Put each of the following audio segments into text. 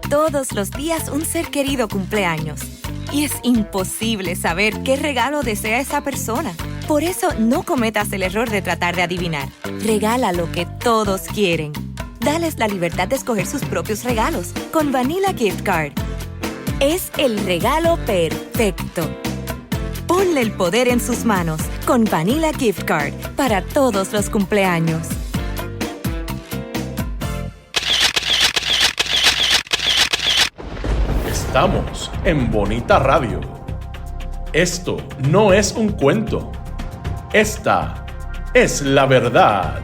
todos los días un ser querido cumpleaños. Y es imposible saber qué regalo desea esa persona. Por eso no cometas el error de tratar de adivinar. Regala lo que todos quieren. Dales la libertad de escoger sus propios regalos con Vanilla Gift Card. Es el regalo perfecto. Ponle el poder en sus manos con Vanilla Gift Card para todos los cumpleaños. Estamos en Bonita Radio. Esto no es un cuento. Esta es la verdad.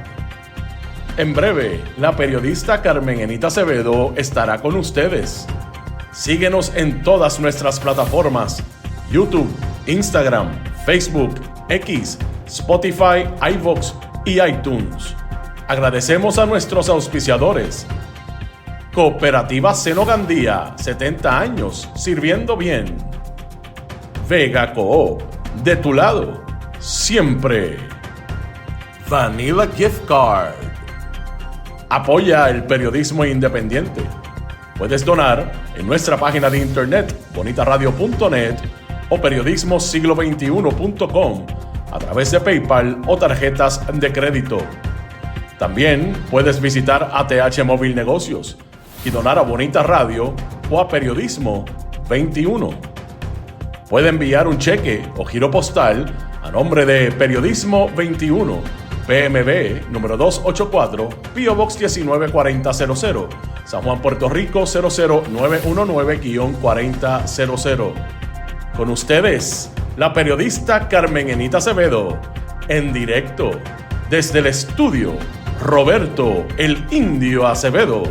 En breve, la periodista Carmen Enita Acevedo estará con ustedes. Síguenos en todas nuestras plataformas: YouTube, Instagram, Facebook, X, Spotify, iVoox y iTunes. Agradecemos a nuestros auspiciadores. Cooperativa Seno Gandía, 70 años sirviendo bien. Vega Coop, de tu lado, siempre. Vanilla Gift Card. Apoya el periodismo independiente. Puedes donar en nuestra página de internet bonitaradio.net o periodismosiglo21.com a través de PayPal o tarjetas de crédito. También puedes visitar ATH Móvil Negocios y donar a Bonita Radio o a Periodismo 21. Puede enviar un cheque o giro postal a nombre de Periodismo 21, PMB número 284, P.O. Box 194000, San Juan, Puerto Rico 00919-4000. Con ustedes, la periodista Carmen Enita Acevedo, en directo desde el estudio Roberto el Indio Acevedo.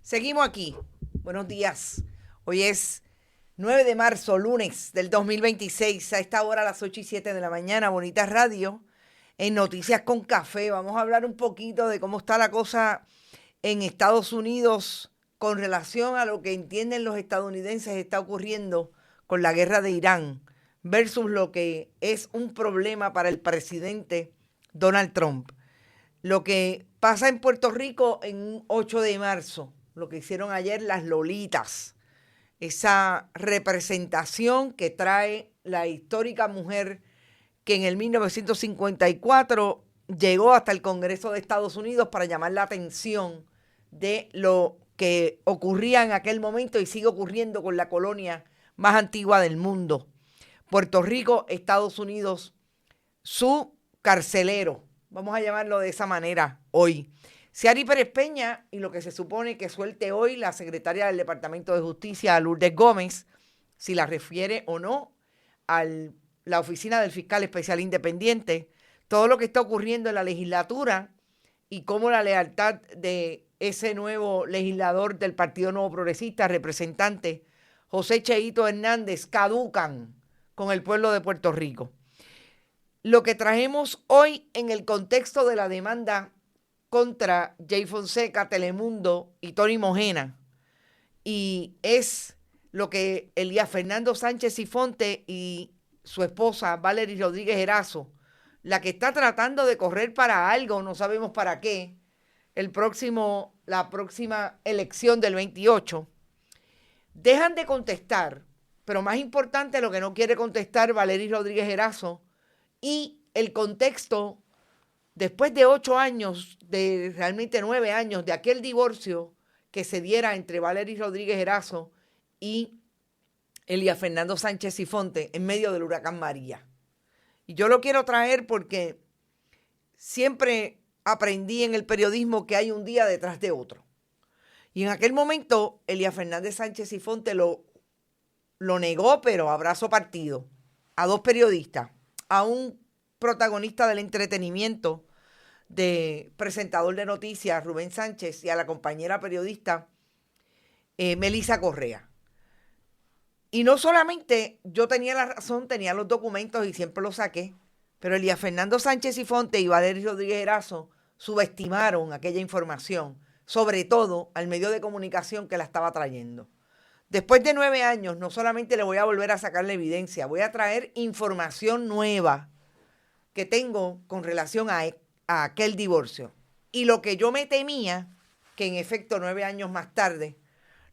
Seguimos aquí. Buenos días. Hoy es 9 de marzo, lunes del 2026. A esta hora, a las 8:07 de la mañana, Bonita Radio, en Noticias con Café. Vamos a hablar un poquito de cómo está la cosa en Estados Unidos con relación a lo que entienden los estadounidenses está ocurriendo con la guerra de Irán versus lo que es un problema para el presidente Donald Trump. Lo que pasa en Puerto Rico en un 8 de marzo. Lo que hicieron ayer las Lolitas, esa representación que trae la histórica mujer que en el 1954 llegó hasta el Congreso de Estados Unidos para llamar la atención de lo que ocurría en aquel momento y sigue ocurriendo con la colonia más antigua del mundo. Puerto Rico, Estados Unidos, su carcelero, vamos a llamarlo de esa manera hoy. Ciary Pérez Peña y lo que se supone que suelte hoy la secretaria del Departamento de Justicia, Lourdes Gómez, si la refiere o no a la oficina del fiscal especial independiente, todo lo que está ocurriendo en la legislatura y cómo la lealtad de ese nuevo legislador del Partido Nuevo Progresista, representante José Cheito Hernández, caducan con el pueblo de Puerto Rico. Lo que traemos hoy en el contexto de la demanda contra Jay Fonseca, Telemundo y Tony Mojena. Y es lo que Elías Fernando Sánchez Sifonte y su esposa Valery Rodríguez Erazo, la que está tratando de correr para algo, no sabemos para qué, la próxima elección del 28, dejan de contestar, pero más importante lo que no quiere contestar Valery Rodríguez Erazo y el contexto. Después de 8 años, de realmente 9 años de aquel divorcio que se diera entre Valery Rodríguez Erazo y Elías Fernando Sánchez Sifonte en medio del huracán María. Y yo lo quiero traer porque siempre aprendí en el periodismo que hay un día detrás de otro. Y en aquel momento, Elías Fernández Sánchez Sifonte lo negó, pero a brazo partido, a 2 periodistas, a un protagonista del entretenimiento, de presentador de noticias, Rubén Sánchez, y a la compañera periodista Melissa Correa. Y no solamente yo tenía la razón, tenía los documentos y siempre los saqué, pero Elías Fernando Sánchez Sifonte y Valery Rodríguez Erazo subestimaron aquella información, sobre todo al medio de comunicación que la estaba trayendo. Después de 9 años, no solamente le voy a volver a sacar la evidencia, voy a traer información nueva que tengo con relación a aquel divorcio. Y lo que yo me temía, que en efecto 9 años más tarde,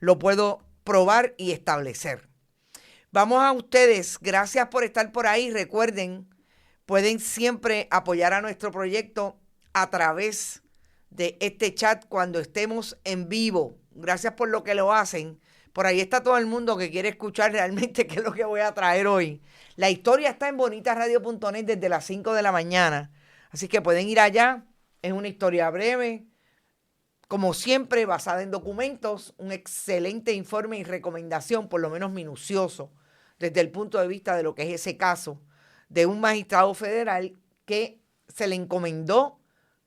lo puedo probar y establecer. Vamos a ustedes, gracias por estar por ahí. Recuerden, pueden siempre apoyar a nuestro proyecto a través de este chat cuando estemos en vivo. Gracias por lo que lo hacen. Por ahí está todo el mundo que quiere escuchar realmente qué es lo que voy a traer hoy. La historia está en bonitasradio.net desde las 5 de la mañana. Así que pueden ir allá. Es una historia breve, como siempre, basada en documentos, un excelente informe y recomendación, por lo menos minucioso, desde el punto de vista de lo que es ese caso de un magistrado federal que se le encomendó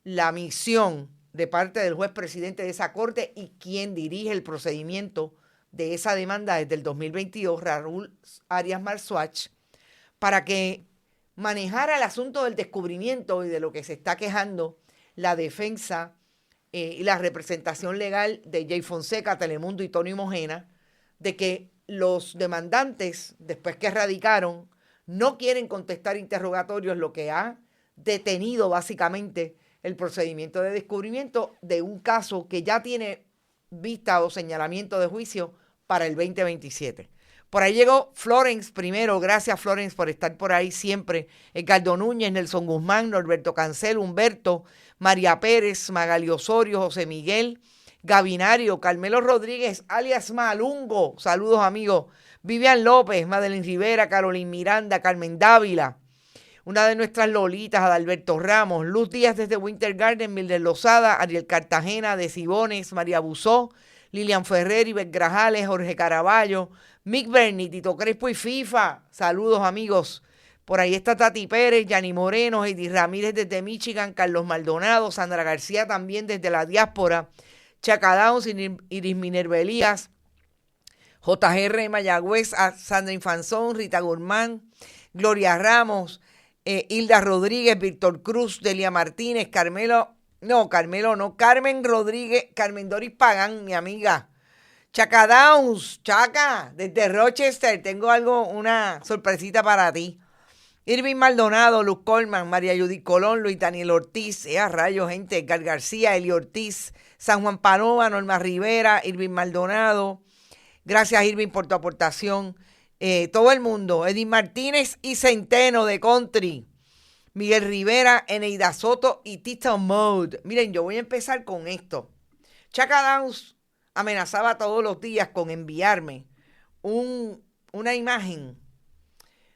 la misión de parte del juez presidente de esa corte y quien dirige el procedimiento de esa demanda desde el 2022, Raúl Arias Marzuach, para que manejara el asunto del descubrimiento y de lo que se está quejando la defensa y la representación legal de Jay Fonseca, Telemundo y Tony Mojena, de que los demandantes, después que radicaron, no quieren contestar interrogatorios, lo que ha detenido básicamente el procedimiento de descubrimiento de un caso que ya tiene vista o señalamiento de juicio para el 2027. Por ahí llegó Florence primero. Gracias, Florence, por estar por ahí siempre. Edgardo Núñez, Nelson Guzmán, Norberto Cancel, Humberto, María Pérez, Magali Osorio, José Miguel, Gavinario, Carmelo Rodríguez, alias Malungo. Saludos, amigos. Vivian López, Madeline Rivera, Carolina Miranda, Carmen Dávila, una de nuestras Lolitas, Adalberto Ramos, Luz Díaz desde Winter Garden, Mildred Lozada, Ariel Cartagena, de Cibones, María Buzó, Lilian Ferrer, Iber Grajales, Jorge Caraballo, Mick Berni, Tito Crespo y FIFA. Saludos, amigos. Por ahí está Tati Pérez, Yanni Moreno, Heidi Ramírez desde Michigan, Carlos Maldonado, Sandra García también desde la diáspora, Chaca Downs, Iris Minerva Elías, JR Mayagüez, Sandra Infanzón, Rita Guzmán, Gloria Ramos, Hilda Rodríguez, Víctor Cruz, Delia Martínez, Carmen Rodríguez, Carmen Doris Pagán, mi amiga. Chaca Downs, Chaca, desde Rochester, tengo una sorpresita para ti. Irving Maldonado, Luz Colman, María Judith Colón, Luis Daniel Ortiz, rayos, gente, Edgar García, Eli Ortiz, San Juan Paloma, Norma Rivera, Irving Maldonado. Gracias, Irving, por tu aportación. Todo el mundo, Edith Martínez y Centeno de Country, Miguel Rivera, Eneida Soto y Tito Mode. Miren, yo voy a empezar con esto. Chaca Downs amenazaba todos los días con enviarme una imagen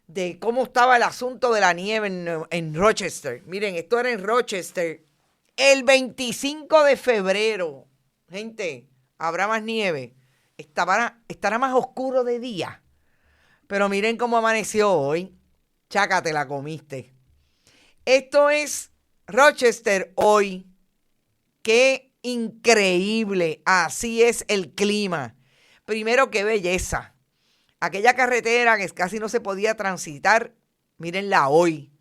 de cómo estaba el asunto de la nieve en Rochester. Miren, esto era en Rochester el 25 de febrero. Gente, habrá más nieve. Estará más oscuro de día. Pero miren cómo amaneció hoy. Chaca, te la comiste. Esto es Rochester hoy. ¡Qué increíble! Así es el clima. Primero, qué belleza. Aquella carretera que casi no se podía transitar, mírenla hoy.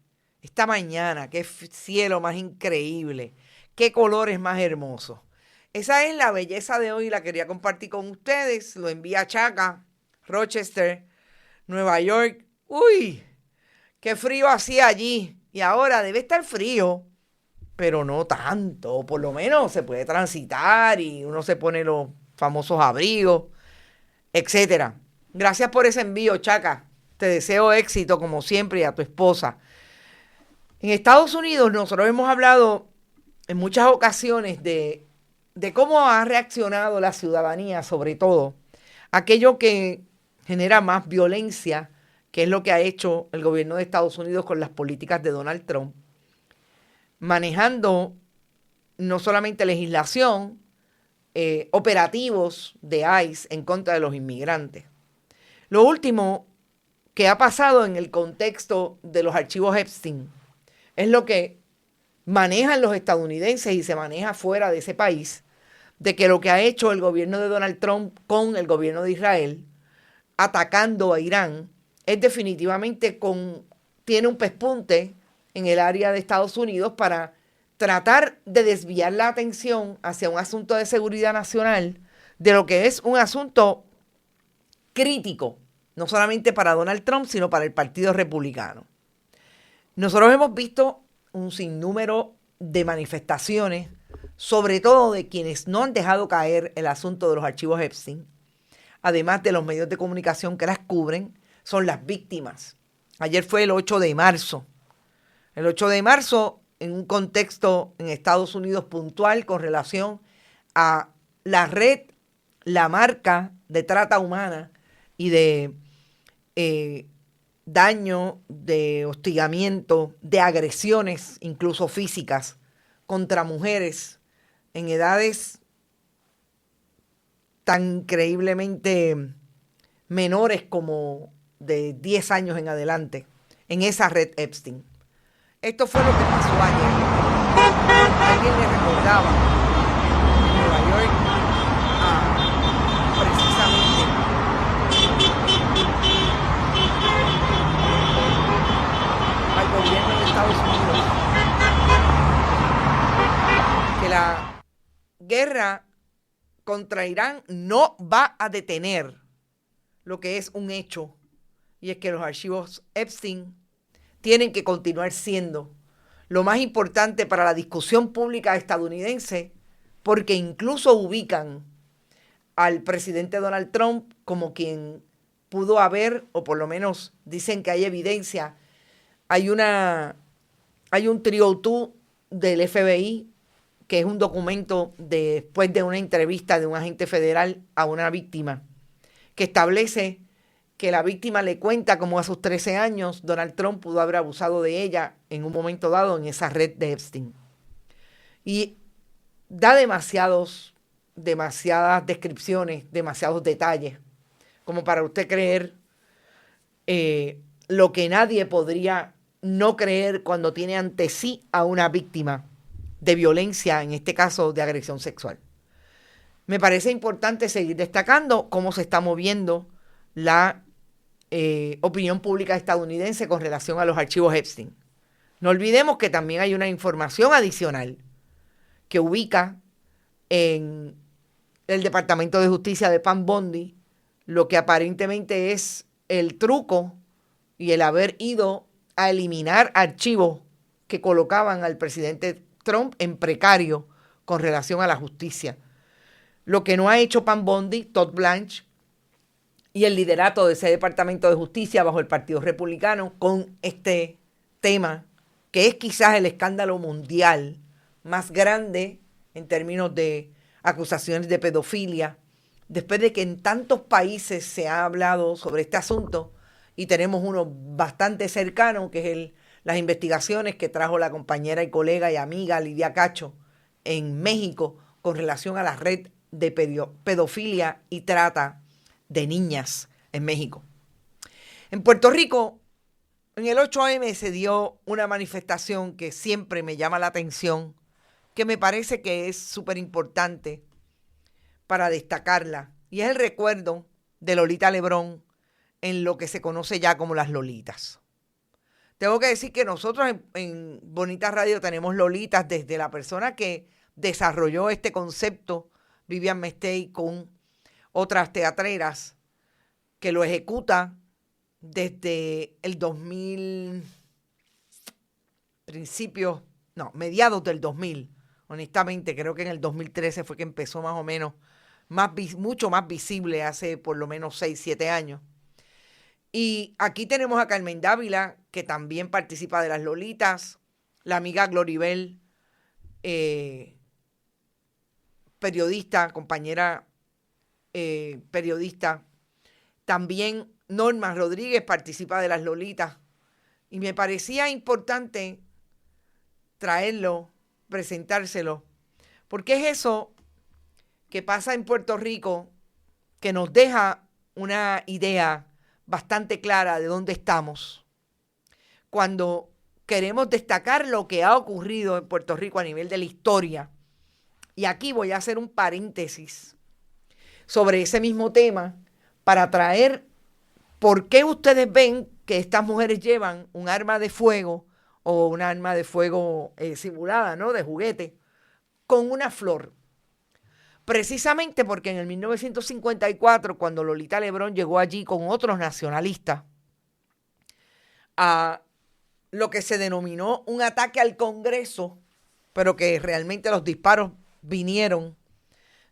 Esta mañana, qué cielo más increíble. Qué colores más hermosos. Esa es la belleza de hoy. La quería compartir con ustedes. Lo envía Chaca, Rochester, Nueva York. ¡Uy! ¡Qué frío hacía allí! Y ahora debe estar frío, pero no tanto. Por lo menos se puede transitar y uno se pone los famosos abrigos, etcétera. Gracias por ese envío, Chaca. Te deseo éxito, como siempre, y a tu esposa. En Estados Unidos nosotros hemos hablado en muchas ocasiones de cómo ha reaccionado la ciudadanía, sobre todo aquello que genera más violencia, que es lo que ha hecho el gobierno de Estados Unidos con las políticas de Donald Trump, manejando no solamente legislación, operativos de ICE en contra de los inmigrantes. Lo último que ha pasado en el contexto de los archivos Epstein es lo que manejan los estadounidenses y se maneja fuera de ese país, de que lo que ha hecho el gobierno de Donald Trump con el gobierno de Israel, atacando a Irán, es definitivamente tiene un pespunte en el área de Estados Unidos para tratar de desviar la atención hacia un asunto de seguridad nacional de lo que es un asunto crítico, no solamente para Donald Trump, sino para el Partido Republicano. Nosotros hemos visto un sinnúmero de manifestaciones, sobre todo de quienes no han dejado caer el asunto de los archivos Epstein, además de los medios de comunicación que las cubren, son las víctimas. Ayer fue el 8 de marzo. El 8 de marzo, en un contexto en Estados Unidos puntual con relación a la red, la marca de trata humana y de daño, de hostigamiento, de agresiones, incluso físicas, contra mujeres en edades tan increíblemente menores como de 10 años en adelante, en esa red Epstein. Esto fue lo que pasó ayer. Alguien le recordaba en Nueva York precisamente al gobierno de Estados Unidos que la guerra contra Irán no va a detener lo que es un hecho, y es que los archivos Epstein tienen que continuar siendo lo más importante para la discusión pública estadounidense, porque incluso ubican al presidente Donald Trump como quien pudo haber, o por lo menos dicen que hay evidencia. Hay un 302 del FBI, que es un documento después de una entrevista de un agente federal a una víctima, que establece que la víctima le cuenta cómo a sus 13 años Donald Trump pudo haber abusado de ella en un momento dado en esa red de Epstein. Y da demasiadas descripciones, demasiados detalles, como para usted creer lo que nadie podría no creer cuando tiene ante sí a una víctima de violencia, en este caso de agresión sexual. Me parece importante seguir destacando cómo se está moviendo la opinión pública estadounidense con relación a los archivos Epstein. No olvidemos que también hay una información adicional que ubica en el Departamento de Justicia de Pam Bondi lo que aparentemente es el truco y el haber ido a eliminar archivos que colocaban al presidente Trump en precario con relación a la justicia. Lo que no ha hecho Pam Bondi, Todd Blanche y el liderato de ese Departamento de Justicia bajo el Partido Republicano con este tema, que es quizás el escándalo mundial más grande en términos de acusaciones de pedofilia, después de que en tantos países se ha hablado sobre este asunto, y tenemos uno bastante cercano, que es las investigaciones que trajo la compañera y colega y amiga Lidia Cacho en México con relación a la red de pedofilia y trata de niñas en México. En Puerto Rico, en el 8M se dio una manifestación que siempre me llama la atención, que me parece que es súper importante para destacarla, y es el recuerdo de Lolita Lebrón en lo que se conoce ya como las Lolitas. Tengo que decir que nosotros en Bonita Radio tenemos Lolitas desde la persona que desarrolló este concepto, Vivian Mestey, con otras teatreras, que lo ejecuta desde el mediados del 2000. Honestamente, creo que en el 2013 fue que empezó más o menos, mucho más visible, hace por lo menos 6, 7 años. Y aquí tenemos a Carmen Dávila, que también participa de las Lolitas, la amiga Gloribel, periodista, compañera periodista. También Norma Rodríguez participa de las Lolitas. Y me parecía importante traerlo, presentárselo, porque es eso que pasa en Puerto Rico, que nos deja una idea bastante clara de dónde estamos cuando queremos destacar lo que ha ocurrido en Puerto Rico a nivel de la historia. Y aquí voy a hacer un paréntesis sobre ese mismo tema para traer por qué ustedes ven que estas mujeres llevan un arma de fuego o un arma de fuego simulada, ¿no?, de juguete, con una flor. precisamente porque en el 1954, cuando Lolita Lebrón llegó allí con otros nacionalistas a lo que se denominó un ataque al Congreso, pero que realmente los disparos vinieron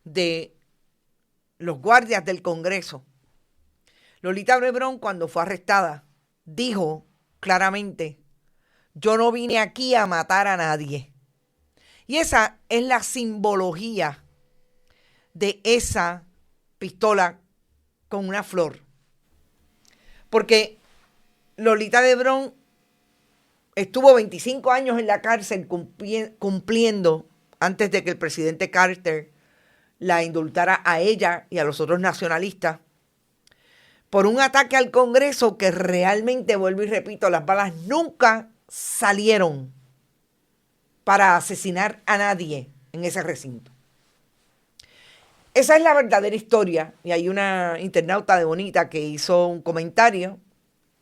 de los guardias del Congreso. Lolita Lebrón, cuando fue arrestada, dijo claramente: yo no vine aquí a matar a nadie. Y esa es la simbología de esa pistola con una flor. Porque Lolita Lebrón estuvo 25 años en la cárcel cumpliendo, antes de que el presidente Carter la indultara a ella y a los otros nacionalistas, por un ataque al Congreso que realmente, vuelvo y repito, las balas nunca salieron para asesinar a nadie en ese recinto. Esa es la verdadera historia. Y hay una internauta de Bonita que hizo un comentario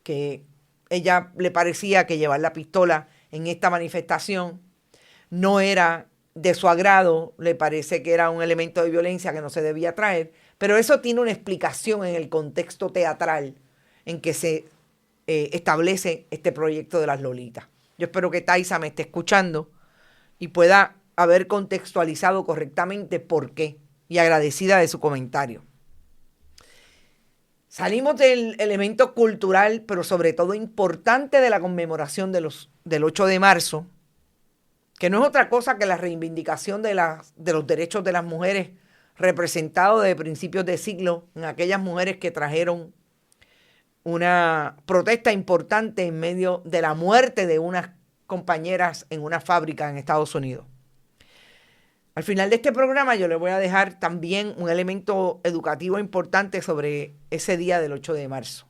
que ella le parecía que llevar la pistola en esta manifestación no era de su agrado, le parece que era un elemento de violencia que no se debía traer, pero eso tiene una explicación en el contexto teatral en que se establece este proyecto de las Lolitas. Yo espero que Taisa me esté escuchando y pueda haber contextualizado correctamente por qué, y agradecida de su comentario. Salimos del elemento cultural, pero sobre todo importante, de la conmemoración del 8 de marzo, que no es otra cosa que la reivindicación de los derechos de las mujeres, representados desde principios de siglo en aquellas mujeres que trajeron una protesta importante en medio de la muerte de unas compañeras en una fábrica en Estados Unidos. Al final de este programa yo le voy a dejar también un elemento educativo importante sobre ese día del 8 de marzo.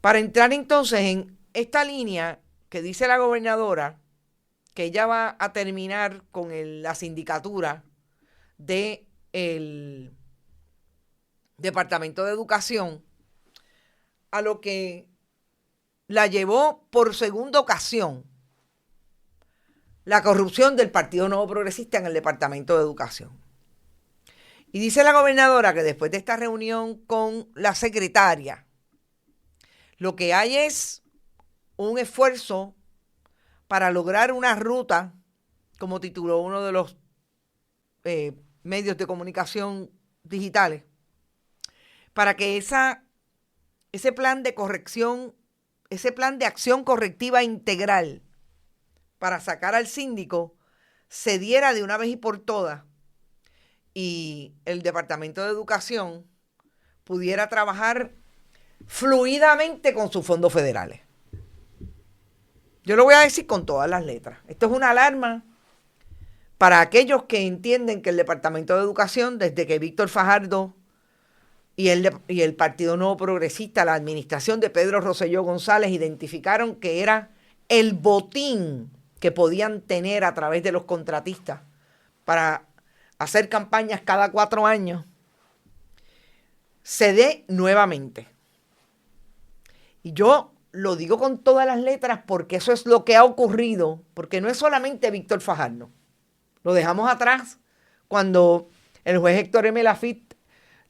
Para entrar entonces en esta línea que dice la gobernadora, que ella va a terminar con la sindicatura del Departamento de Educación, a lo que la llevó por segunda ocasión la corrupción del Partido Nuevo Progresista en el Departamento de Educación. Y dice la gobernadora que después de esta reunión con la secretaria, lo que hay es un esfuerzo para lograr una ruta, como tituló uno de los medios de comunicación digitales, para que ese plan de corrección, ese plan de acción correctiva integral para sacar al síndico se diera de una vez y por todas y el Departamento de Educación pudiera trabajar fluidamente con sus fondos federales. Yo lo voy a decir con todas las letras. Esto es una alarma para aquellos que entienden que el Departamento de Educación, desde que Víctor Fajardo y el Partido Nuevo Progresista, la administración de Pedro Rosselló González, identificaron que era el botín que podían tener a través de los contratistas para hacer campañas cada 4 años, se dé nuevamente. Y yo lo digo con todas las letras porque eso es lo que ha ocurrido, porque no es solamente Víctor Fajardo. Lo dejamos atrás cuando el juez Héctor M. Lafitte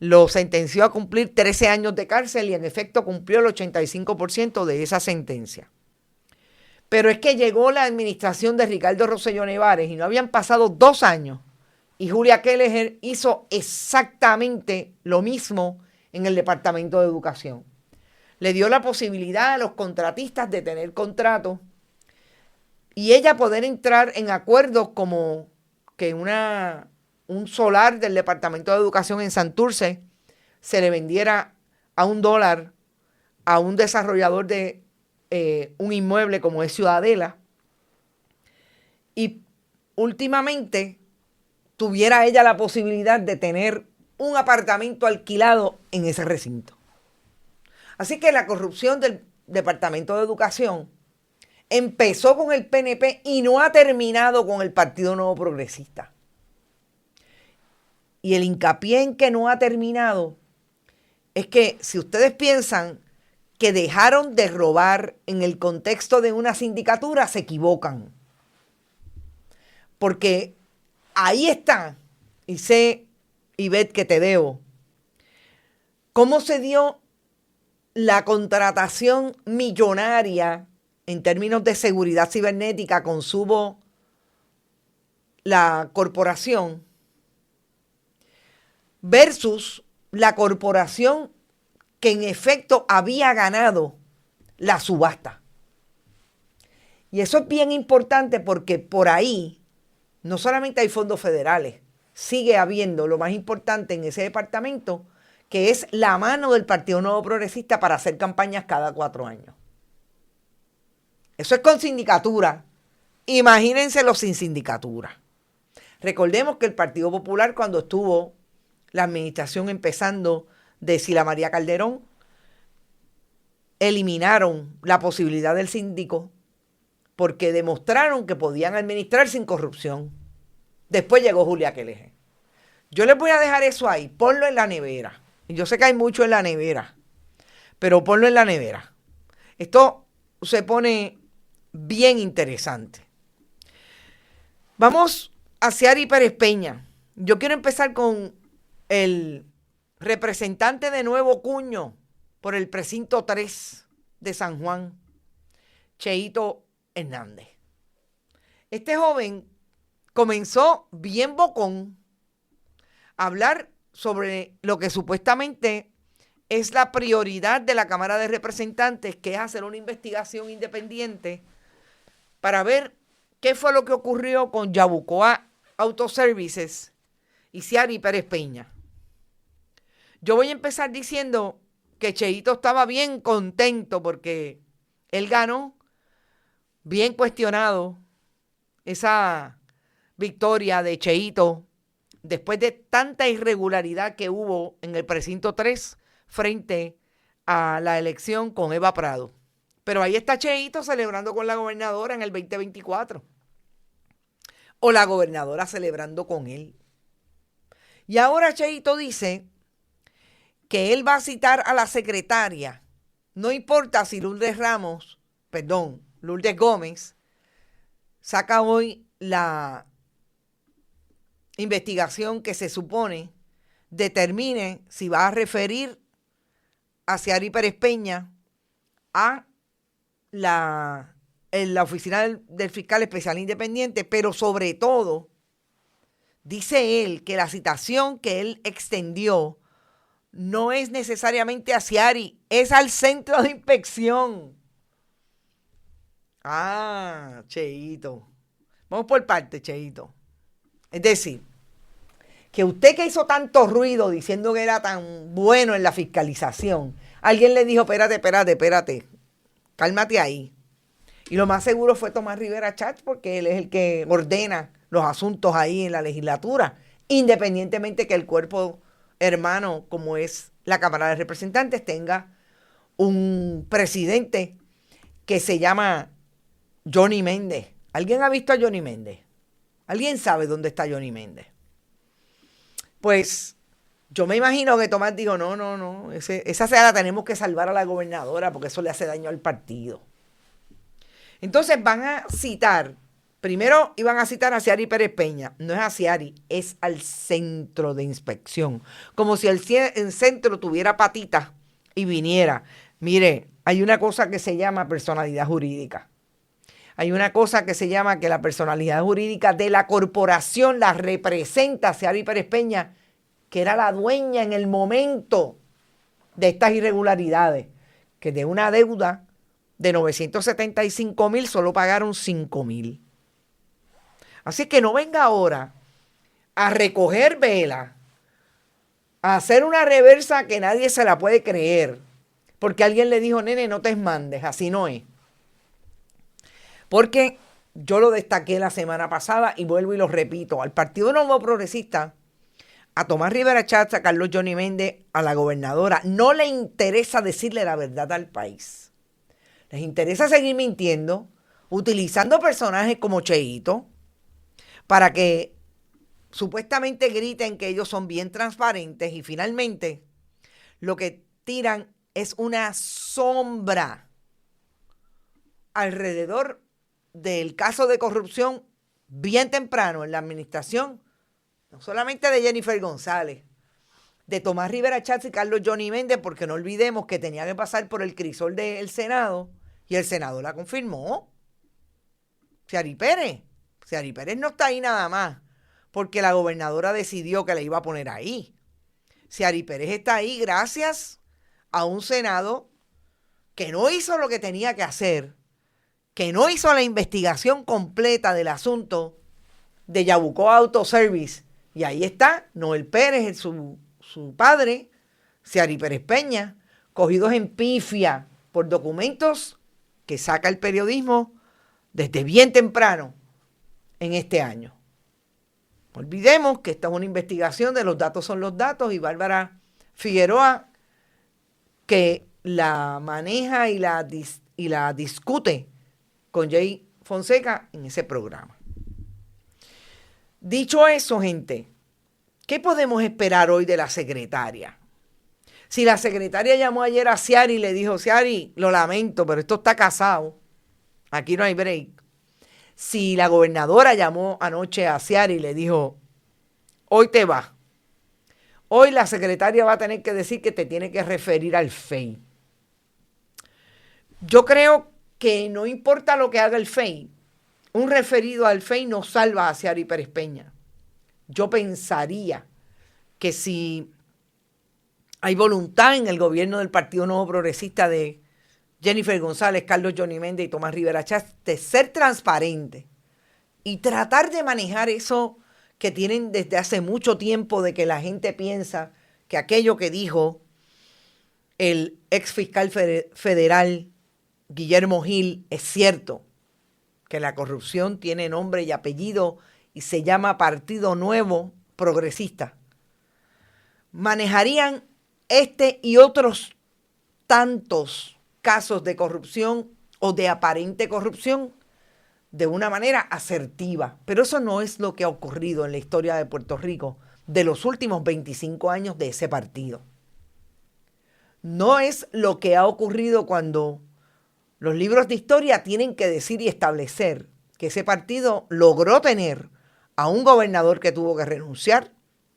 lo sentenció a cumplir 13 años de cárcel y en efecto cumplió el 85% de esa sentencia. Pero es que llegó la administración de Ricardo Rosselló Nevares y no habían pasado 2 años y Julia Kelleher hizo exactamente lo mismo en el Departamento de Educación. Le dio la posibilidad a los contratistas de tener contratos y ella poder entrar en acuerdos como que un solar del Departamento de Educación en Santurce se le vendiera a $1 a un desarrollador de un inmueble como es Ciudadela, y últimamente tuviera ella la posibilidad de tener un apartamento alquilado en ese recinto. Así que la corrupción del Departamento de Educación empezó con el PNP y no ha terminado con el Partido Nuevo Progresista. Y el hincapié en que no ha terminado es que si ustedes piensan que dejaron de robar en el contexto de una sindicatura, se equivocan. Porque ahí está y sé, Ivette, que te debo, cómo se dio la contratación millonaria en términos de seguridad cibernética con Subo, la corporación, versus la corporación que en efecto había ganado la subasta. Y eso es bien importante porque por ahí no solamente hay fondos federales, sigue habiendo lo más importante en ese departamento, que es la mano del Partido Nuevo Progresista para hacer campañas cada 4 años. Eso es con sindicatura. Imagínenselo sin sindicatura. Recordemos que el Partido Popular, cuando estuvo la administración empezando de Sila María Calderón, eliminaron la posibilidad del síndico porque demostraron que podían administrar sin corrupción. Después llegó Julia Keller. Yo les voy a dejar eso ahí, ponlo en la nevera. Y yo sé que hay mucho en la nevera, pero ponlo en la nevera. Esto se pone bien interesante. Vamos a Ciari Pérez Peña. Yo quiero empezar con el representante de Nuevo Cuño por el precinto 3 de San Juan, Cheito Hernández. Este joven comenzó bien bocón a hablar sobre lo que supuestamente es la prioridad de la Cámara de Representantes, que es hacer una investigación independiente para ver qué fue lo que ocurrió con Yabucoa Autoservices y Ciari Pérez Peña. Yo voy a empezar diciendo que Cheito estaba bien contento porque él ganó, bien cuestionado, esa victoria de Cheito después de tanta irregularidad que hubo en el precinto 3 frente a la elección con Eva Prado. Pero ahí está Cheito celebrando con la gobernadora en el 2024. O la gobernadora celebrando con él. Y ahora Cheito dice que él va a citar a la secretaria. No importa si Lourdes Gómez saca hoy la investigación que se supone determine si va a referir a Ciari Pérez Peña a en la oficina del fiscal especial independiente, pero sobre todo, dice él que la citación que él extendió no es necesariamente a Ciari, es al centro de inspección. Ah, Cheito. Vamos por parte, Cheito. Es decir, que usted que hizo tanto ruido diciendo que era tan bueno en la fiscalización, alguien le dijo, espérate, cálmate ahí. Y lo más seguro fue Tomás Rivera Chatz, porque él es el que ordena los asuntos ahí en la legislatura, independientemente que el cuerpo hermano, como es la Cámara de Representantes, tenga un presidente que se llama Johnny Méndez. ¿Alguien ha visto a Johnny Méndez? ¿Alguien sabe dónde está Johnny Méndez? Pues yo me imagino que Tomás dijo, no, esa se la tenemos que salvar a la gobernadora porque eso le hace daño al partido. Entonces van a citar, primero iban a citar a Ciari Pérez Peña, no es a Ciari, es al centro de inspección, como si el centro tuviera patitas y viniera. Mire, hay una cosa que se llama personalidad jurídica. Hay una cosa que se llama que la personalidad jurídica de la corporación la representa Ciari Pérez Peña, que era la dueña en el momento de estas irregularidades, que de una deuda de 975,000 solo pagaron 5,000. Así que no venga ahora a recoger vela, a hacer una reversa que nadie se la puede creer, porque alguien le dijo, nene, no te mandes, así no es. Porque yo lo destaqué la semana pasada y vuelvo y lo repito, al Partido Nuevo Progresista, a Tomás Rivera Chatz, a Carlos Johnny Méndez, a la gobernadora, no le interesa decirle la verdad al país. Les interesa seguir mintiendo, utilizando personajes como Cheito, para que supuestamente griten que ellos son bien transparentes y finalmente lo que tiran es una sombra alrededor del caso de corrupción bien temprano en la administración no solamente de Jennifer González, de Tomás Rivera Chatz y Carlos Johnny Méndez, porque no olvidemos que tenía que pasar por el crisol del Senado y el Senado la confirmó. Ciary Pérez no está ahí nada más porque la gobernadora decidió que le iba a poner ahí. Ciary Pérez está ahí gracias a un Senado que no hizo lo que tenía que hacer, que no hizo la investigación completa del asunto de Yabucoa Auto Service. Y ahí está Noel Pérez, su padre, Ciary Pérez Peña, cogidos en pifia por documentos que saca el periodismo desde bien temprano en este año. No olvidemos que esta es una investigación de los datos son los datos y Bárbara Figueroa que la maneja y la discute con Jay Fonseca en ese programa. Dicho eso, gente, ¿qué podemos esperar hoy de la secretaria? Si la secretaria llamó ayer a Ciary y le dijo, Ciary, lo lamento, pero esto está casado, aquí no hay break. Si la gobernadora llamó anoche a Ciary y le dijo, hoy te vas, hoy la secretaria va a tener que decir que te tiene que referir al FEI. Yo creo que no importa lo que haga el FEI, un referido al FEI no salva a Ciary Pérez Peña. Yo pensaría que si hay voluntad en el gobierno del Partido Nuevo Progresista de Jennifer González, Carlos Johnny Méndez y Tomás Rivera Chatz de ser transparente y tratar de manejar eso que tienen desde hace mucho tiempo de que la gente piensa que aquello que dijo el ex fiscal federal Guillermo Gil es cierto, que la corrupción tiene nombre y apellido y se llama Partido Nuevo Progresista. Manejarían este y otros tantos casos de corrupción o de aparente corrupción de una manera asertiva. Pero eso no es lo que ha ocurrido en la historia de Puerto Rico de los últimos 25 años de ese partido. No es lo que ha ocurrido cuando los libros de historia tienen que decir y establecer que ese partido logró tener a un gobernador que tuvo que renunciar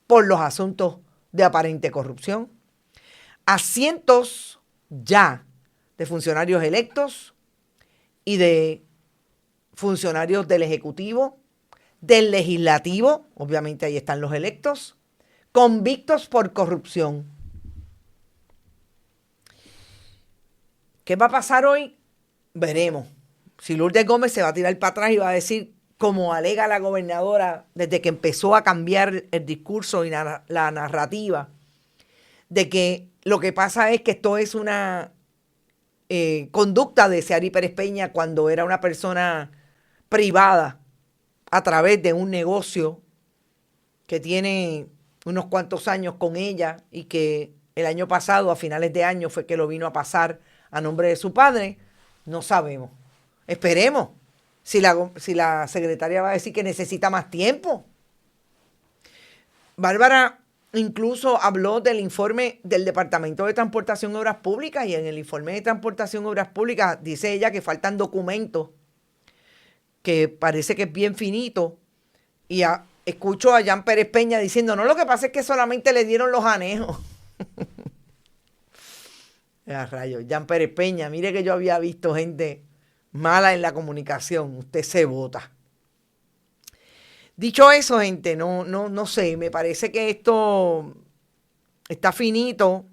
por los asuntos de aparente corrupción, a cientos ya de funcionarios electos y de funcionarios del Ejecutivo, del Legislativo, obviamente ahí están los electos, convictos por corrupción. ¿Qué va a pasar hoy? Veremos. Si Lourdes Gómez se va a tirar para atrás y va a decir, como alega la gobernadora desde que empezó a cambiar el discurso y la narrativa, de que lo que pasa es que esto es una conducta de Ciary Pérez Peña cuando era una persona privada a través de un negocio que tiene unos cuantos años con ella y que el año pasado, a finales de año, fue que lo vino a pasar a nombre de su padre. No sabemos. Esperemos. Si la secretaria va a decir que necesita más tiempo. Bárbara incluso habló del informe del Departamento de Transportación y Obras Públicas y en el informe de Transportación y Obras Públicas dice ella que faltan documentos que parece que es bien finito y escucho a Jan Pérez Peña diciendo, no, lo que pasa es que solamente le dieron los anejos. Rayos, Jan Pérez Peña, mire que yo había visto gente mala en la comunicación, usted se vota. Dicho eso, gente, no sé, me parece que esto está finito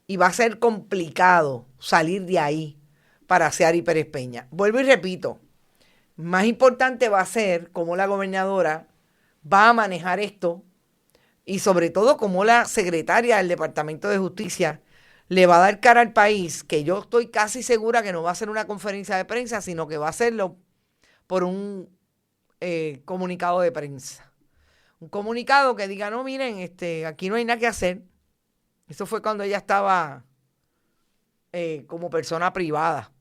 y va a ser complicado salir de ahí para Ciary Pérez Peña. Vuelvo y repito, más importante va a ser cómo la gobernadora va a manejar esto y sobre todo cómo la secretaria del Departamento de Justicia le va a dar cara al país, que yo estoy casi segura que no va a ser una conferencia de prensa, sino que va a hacerlo por un comunicado de prensa. Un comunicado que diga, no, miren, aquí no hay nada que hacer. Eso fue cuando ella estaba como persona privada.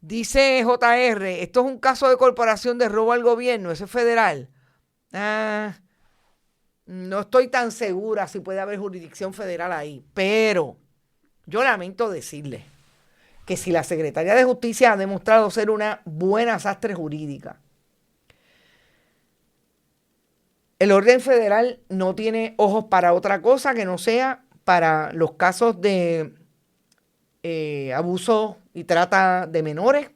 Dice JR, esto es un caso de corporación de robo al gobierno, eso es federal. No estoy tan segura si puede haber jurisdicción federal ahí, pero yo lamento decirles que si la Secretaría de Justicia ha demostrado ser una buena sastre jurídica, el orden federal no tiene ojos para otra cosa que no sea para los casos de abuso y trata de menores,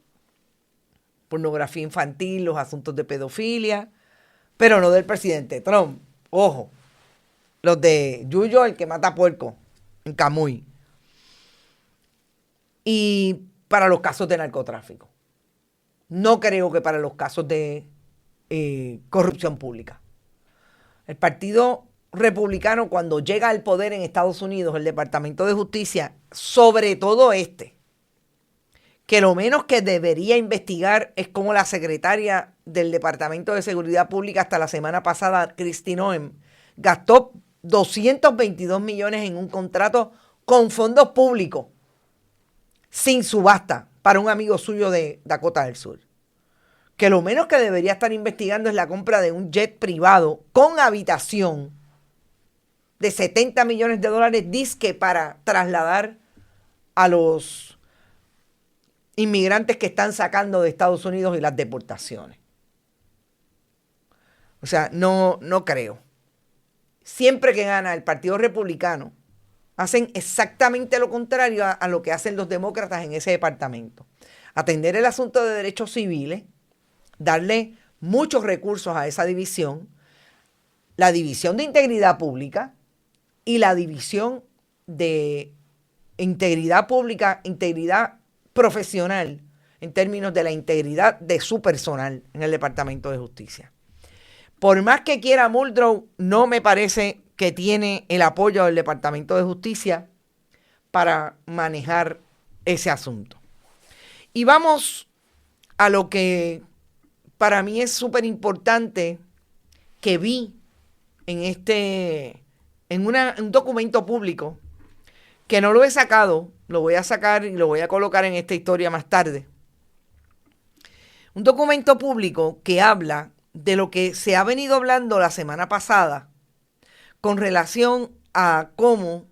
pornografía infantil, los asuntos de pedofilia, pero no del presidente Trump. Ojo, los de Yuyo, el que mata puerco en Camuy. Y para los casos de narcotráfico. No creo que para los casos de corrupción pública. El Partido Republicano, cuando llega al poder en Estados Unidos, el Departamento de Justicia, sobre todo que lo menos que debería investigar es cómo la secretaria del Departamento de Seguridad Pública hasta la semana pasada, Kristi Noem, gastó 222 millones en un contrato con fondos públicos, sin subasta, para un amigo suyo de Dakota del Sur. Que lo menos que debería estar investigando es la compra de un jet privado con habitación de 70 millones de dólares, disque para trasladar a los inmigrantes que están sacando de Estados Unidos y las deportaciones. O sea, no creo. Siempre que gana el Partido Republicano, hacen exactamente lo contrario a lo que hacen los demócratas en ese departamento. Atender el asunto de derechos civiles, darle muchos recursos a esa división, la división de integridad pública y la división de integridad pública, integridad profesional, en términos de la integridad de su personal en el Departamento de Justicia. Por más que quiera Muldrow, no me parece que tiene el apoyo del Departamento de Justicia para manejar ese asunto. Y vamos a lo que para mí es súper importante que vi en un documento público, que no lo he sacado, lo voy a sacar y lo voy a colocar en esta historia más tarde. Un documento público que habla de lo que se ha venido hablando la semana pasada con relación a cómo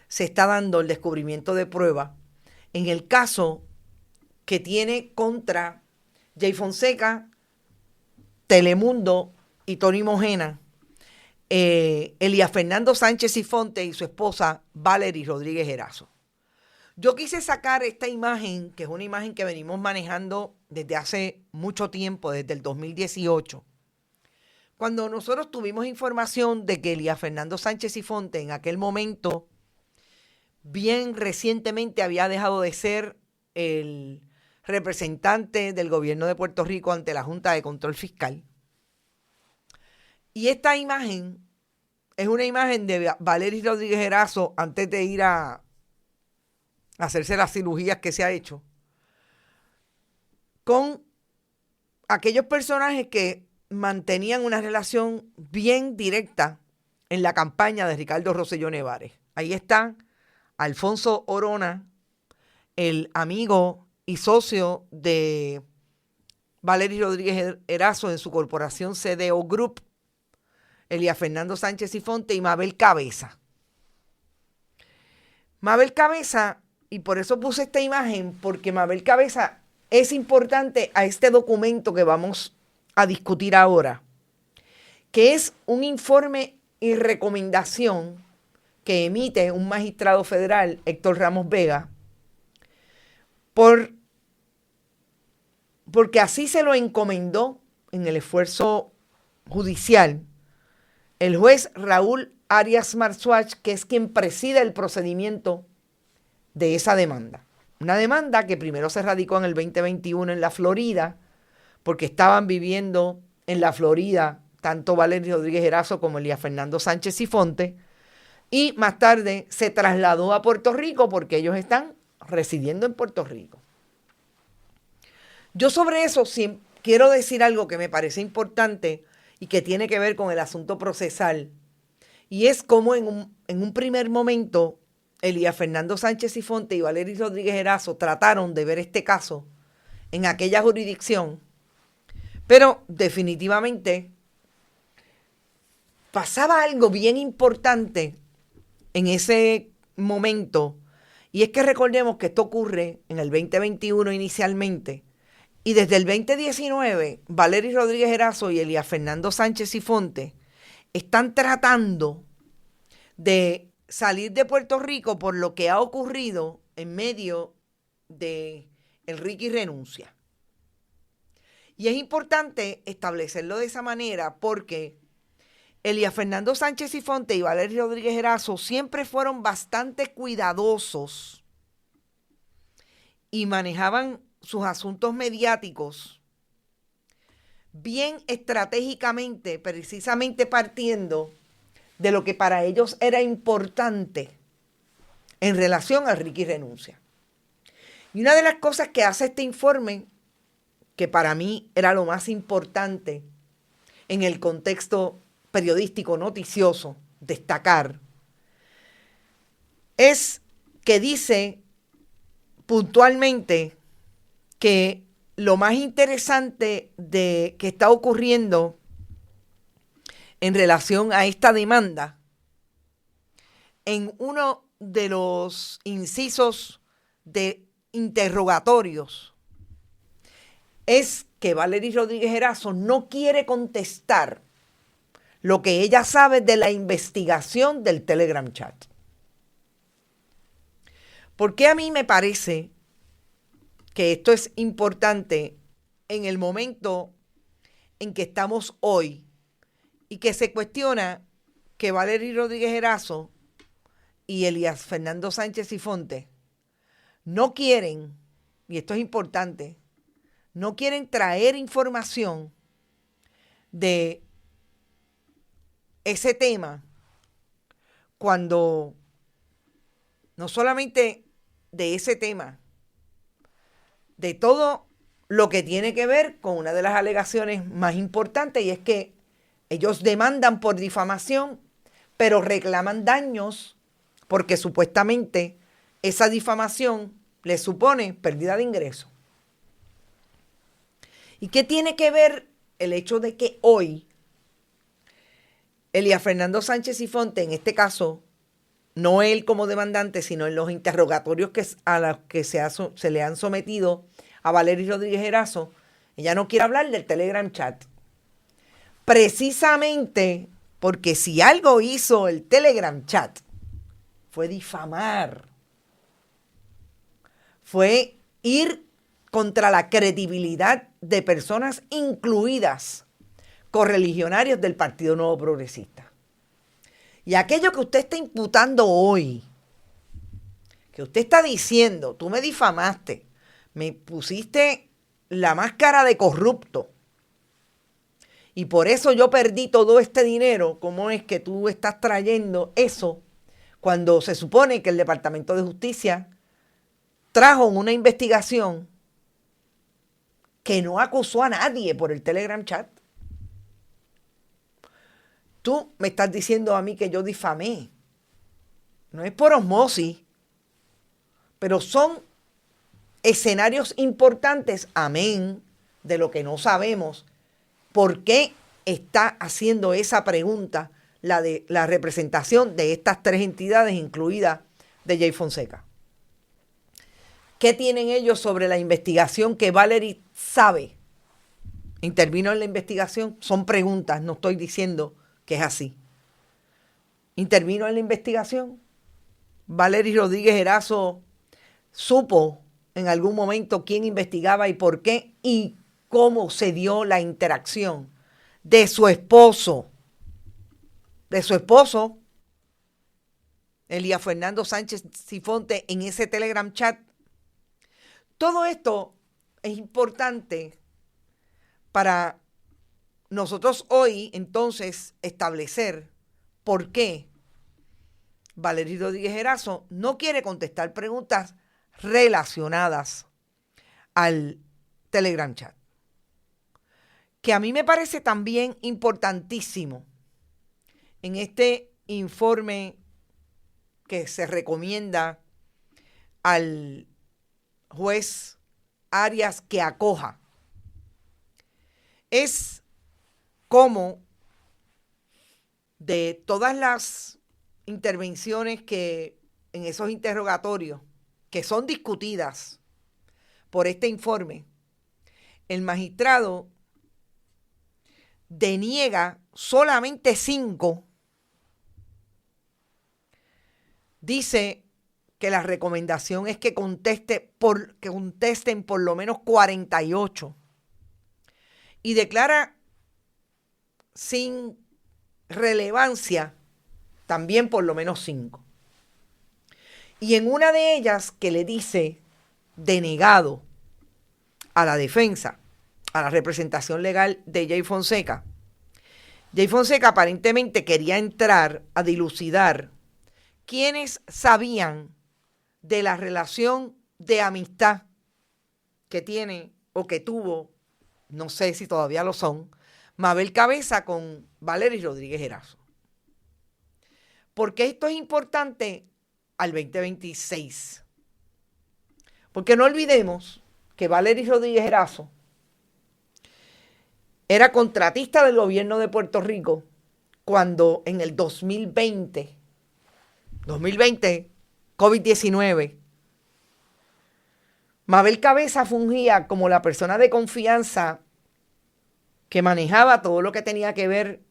se está dando el descubrimiento de prueba en el caso que tiene contra Jay Fonseca, Telemundo y Tony Mojena, Elías Fernando Sánchez Sifonte y su esposa Valery Rodríguez Erazo. Yo quise sacar esta imagen, que es una imagen que venimos manejando desde hace mucho tiempo, desde el 2018. Cuando nosotros tuvimos información de que Elías Fernando Sánchez Sifonte en aquel momento, bien recientemente, había dejado de ser el representante del gobierno de Puerto Rico ante la Junta de Control Fiscal. Y esta imagen es una imagen de Valery Rodríguez Erazo antes de ir a hacerse las cirugías que se ha hecho, con aquellos personajes que mantenían una relación bien directa en la campaña de Ricardo Rosselló Nevares. Ahí está Alfonso Orona, el amigo y socio de Valery Rodríguez Erazo en su corporación CDO Group, Elías Fernando Sánchez Sifonte y Mabel Cabeza. Mabel Cabeza, y por eso puse esta imagen, porque Mabel Cabeza es importante a este documento que vamos a discutir ahora, que es un informe y recomendación que emite un magistrado federal, Héctor Ramos Vega, porque así se lo encomendó en el esfuerzo judicial el juez Raúl Arias Marzuach, que es quien preside el procedimiento de esa demanda. Una demanda que primero se radicó en el 2021 en la Florida, porque estaban viviendo en la Florida tanto Valery Rodríguez Erazo como Elías Fernando Sánchez Sifonte, y más tarde se trasladó a Puerto Rico porque ellos están residiendo en Puerto Rico. Yo sobre eso sí quiero decir algo que me parece importante y que tiene que ver con el asunto procesal, y es como en un primer momento Elías Fernando Sánchez Sifonte y Valery Rodríguez Erazo trataron de ver este caso en aquella jurisdicción, pero definitivamente pasaba algo bien importante en ese momento, y es que recordemos que esto ocurre en el 2021 inicialmente, y desde el 2019 Valery Rodríguez Erazo y Elías Fernando Sánchez Sifonte están tratando de salir de Puerto Rico por lo que ha ocurrido en medio de el Ricky renuncia. Y es importante establecerlo de esa manera porque Elías Fernando Sánchez Sifonte y Valery Rodríguez Erazo siempre fueron bastante cuidadosos y manejaban sus asuntos mediáticos bien estratégicamente, precisamente partiendo de lo que para ellos era importante en relación al Ricky renuncia. Y una de las cosas que hace este informe, que para mí era lo más importante en el contexto periodístico noticioso, destacar, es que dice puntualmente que lo más interesante de que está ocurriendo en relación a esta demanda, en uno de los incisos de interrogatorios, es que Valery Rodríguez Erazo no quiere contestar lo que ella sabe de la investigación del Telegram chat. ¿Por qué a mí me parece que esto es importante en el momento en que estamos hoy y que se cuestiona que Valery Rodríguez Erazo y Elías Fernando Sánchez Sifonte no quieren, y esto es importante, no quieren traer información de ese tema cuando no solamente de ese tema, de todo lo que tiene que ver con una de las alegaciones más importantes, y es que ellos demandan por difamación, pero reclaman daños porque supuestamente esa difamación les supone pérdida de ingresos. ¿Y qué tiene que ver el hecho de que hoy Elías Fernando Sánchez Sifonte, en este caso, no él como demandante, sino en los interrogatorios a los que se le han sometido a Valery Rodríguez Erazo, ella no quiere hablar del Telegram chat? Precisamente porque si algo hizo el Telegram chat fue difamar, fue ir contra la credibilidad de personas incluidas correligionarios del Partido Nuevo Progresista. Y aquello que usted está imputando hoy, que usted está diciendo, tú me difamaste, me pusiste la máscara de corrupto y por eso yo perdí todo este dinero, ¿cómo es que tú estás trayendo eso cuando se supone que el Departamento de Justicia trajo una investigación que no acusó a nadie por el Telegram chat? Tú me estás diciendo a mí que yo difamé. No es por osmosis, pero son escenarios importantes, amén, de lo que no sabemos. ¿Por qué está haciendo esa pregunta la de la representación de estas tres entidades, incluida de Jay Fonseca? ¿Qué tienen ellos sobre la investigación que Valery sabe? ¿Intervino en la investigación? Son preguntas, no estoy diciendo que es así. ¿Intervino en la investigación? ¿Valery Rodríguez Erazo supo en algún momento quién investigaba y por qué? ¿Y cómo se dio la interacción de su esposo? Elías Fernando Sánchez Sifonte, en ese Telegram chat. Todo esto es importante para nosotros hoy, entonces, establecer por qué Valery Rodríguez Erazo no quiere contestar preguntas relacionadas al Telegram chat. Que a mí me parece también importantísimo en este informe que se recomienda al juez Arias que acoja, es cómo de todas las intervenciones que en esos interrogatorios que son discutidas por este informe, el magistrado deniega solamente 5 dice que la recomendación es que contesten por lo menos 48 y declara sin relevancia también por lo menos 5. Y en una de ellas que le dice denegado a la defensa, a la representación legal de Jay Fonseca. Jay Fonseca aparentemente quería entrar a dilucidar quiénes sabían de la relación de amistad que tiene o que tuvo, no sé si todavía lo son, Mabel Cabeza con Valery Rodríguez Erazo. ¿Por qué esto es importante al 2026? Porque no olvidemos que Valery Rodríguez Erazo era contratista del gobierno de Puerto Rico cuando en el 2020, COVID-19, Mabel Cabeza fungía como la persona de confianza que manejaba todo lo que tenía que ver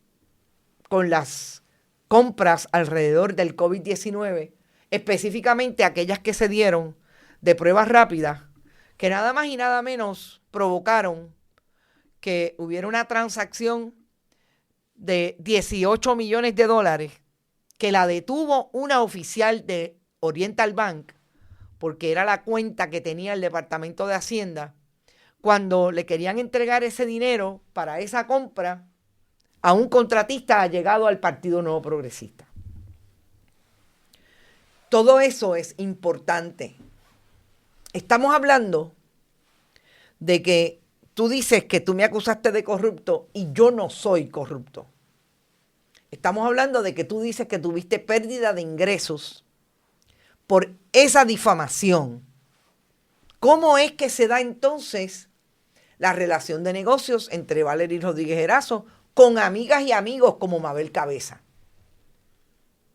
con las compras alrededor del COVID-19, específicamente aquellas que se dieron de pruebas rápidas, que nada más y nada menos provocaron que hubiera una transacción de 18 millones de dólares que la detuvo una oficial de Oriental Bank, porque era la cuenta que tenía el Departamento de Hacienda, cuando le querían entregar ese dinero para esa compra a un contratista allegado al Partido Nuevo Progresista. Todo eso es importante. Estamos hablando de que tú dices que tú me acusaste de corrupto y yo no soy corrupto. Estamos hablando de que tú dices que tuviste pérdida de ingresos por esa difamación. ¿Cómo es que se da entonces la relación de negocios entre Valery Rodríguez Erazo con amigas y amigos como Mabel Cabeza?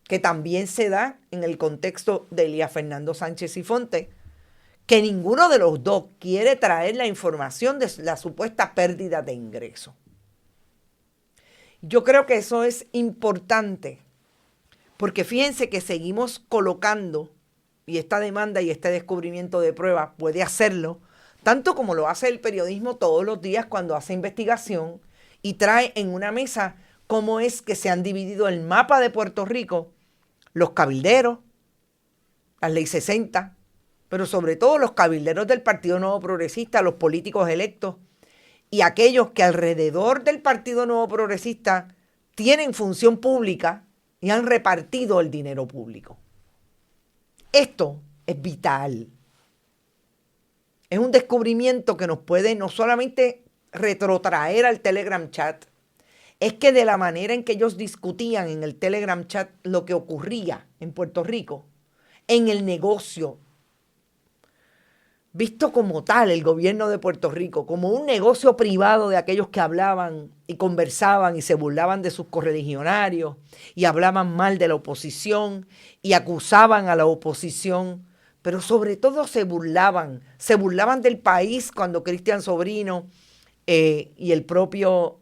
Que también se da en el contexto de Elías Fernando Sánchez Sifonte, que ninguno de los dos quiere traer la información de la supuesta pérdida de ingresos. Yo creo que eso es importante, porque fíjense que seguimos colocando, y esta demanda y este descubrimiento de pruebas puede hacerlo, tanto como lo hace el periodismo todos los días cuando hace investigación y trae en una mesa cómo es que se han dividido el mapa de Puerto Rico, los cabilderos, la ley 60, pero sobre todo los cabilderos del Partido Nuevo Progresista, los políticos electos y aquellos que alrededor del Partido Nuevo Progresista tienen función pública y han repartido el dinero público. Esto es vital. Es un descubrimiento que nos puede no solamente retrotraer al Telegram chat, es que de la manera en que ellos discutían en el Telegram chat lo que ocurría en Puerto Rico, en el negocio, visto como tal el gobierno de Puerto Rico, como un negocio privado de aquellos que hablaban y conversaban y se burlaban de sus correligionarios y hablaban mal de la oposición y acusaban a la oposición, pero sobre todo se burlaban del país cuando Cristian Sobrino y el propio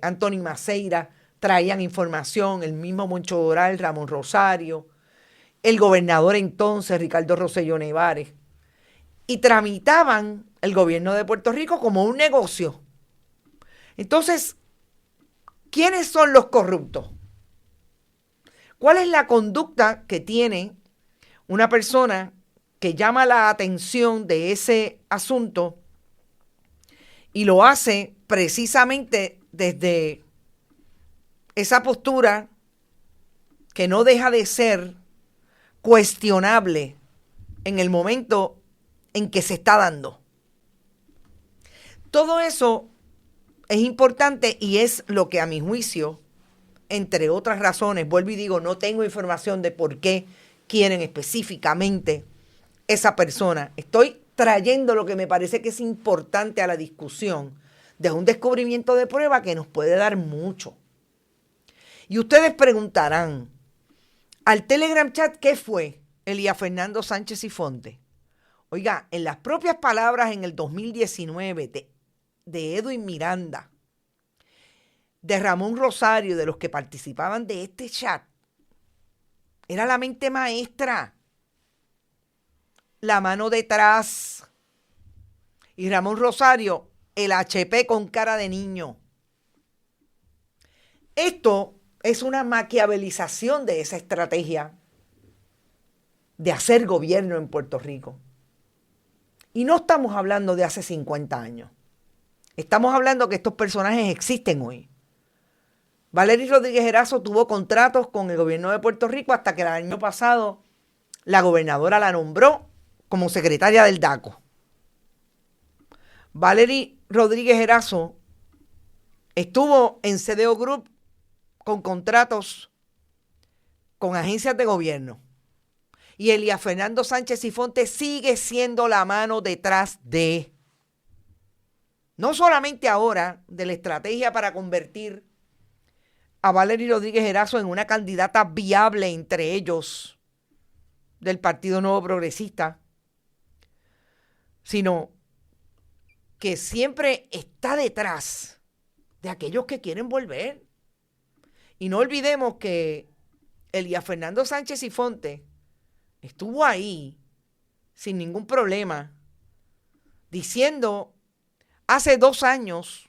Anthony Maceira traían información, el mismo Moncho Doral, Ramón Rosario, el gobernador entonces, Ricardo Rosselló Nevares, y tramitaban el gobierno de Puerto Rico como un negocio. Entonces, ¿quiénes son los corruptos? ¿Cuál es la conducta que tiene una persona que llama la atención de ese asunto y lo hace precisamente desde esa postura que no deja de ser cuestionable en el momento en que se está dando? Todo eso es importante y es lo que a mi juicio, entre otras razones, vuelvo y digo, no tengo información de por qué quieren específicamente esa persona. Estoy trayendo lo que me parece que es importante a la discusión de un descubrimiento de prueba que nos puede dar mucho. Y ustedes preguntarán, al Telegram chat, ¿qué fue Elías Fernando Sánchez Sifonte? Oiga, en las propias palabras en el 2019 de Edwin Miranda, de Ramón Rosario, de los que participaban de este chat, era la mente maestra, la mano detrás. Y Ramón Rosario, el HP con cara de niño. Esto es una maquiavelización de esa estrategia de hacer gobierno en Puerto Rico. Y no estamos hablando de hace 50 años. Estamos hablando que estos personajes existen hoy. Valery Rodríguez Erazo tuvo contratos con el gobierno de Puerto Rico hasta que el año pasado la gobernadora la nombró como secretaria del DACO. Valery Rodríguez Erazo estuvo en CDO Group con contratos con agencias de gobierno. Y Elías Fernando Sánchez Sifonte sigue siendo la mano detrás de, no solamente ahora, de la estrategia para convertir a Valery Rodríguez Erazo en una candidata viable entre ellos del Partido Nuevo Progresista, sino que siempre está detrás de aquellos que quieren volver. Y no olvidemos que Elías Fernando Sánchez Sifonte estuvo ahí sin ningún problema diciendo hace 2 años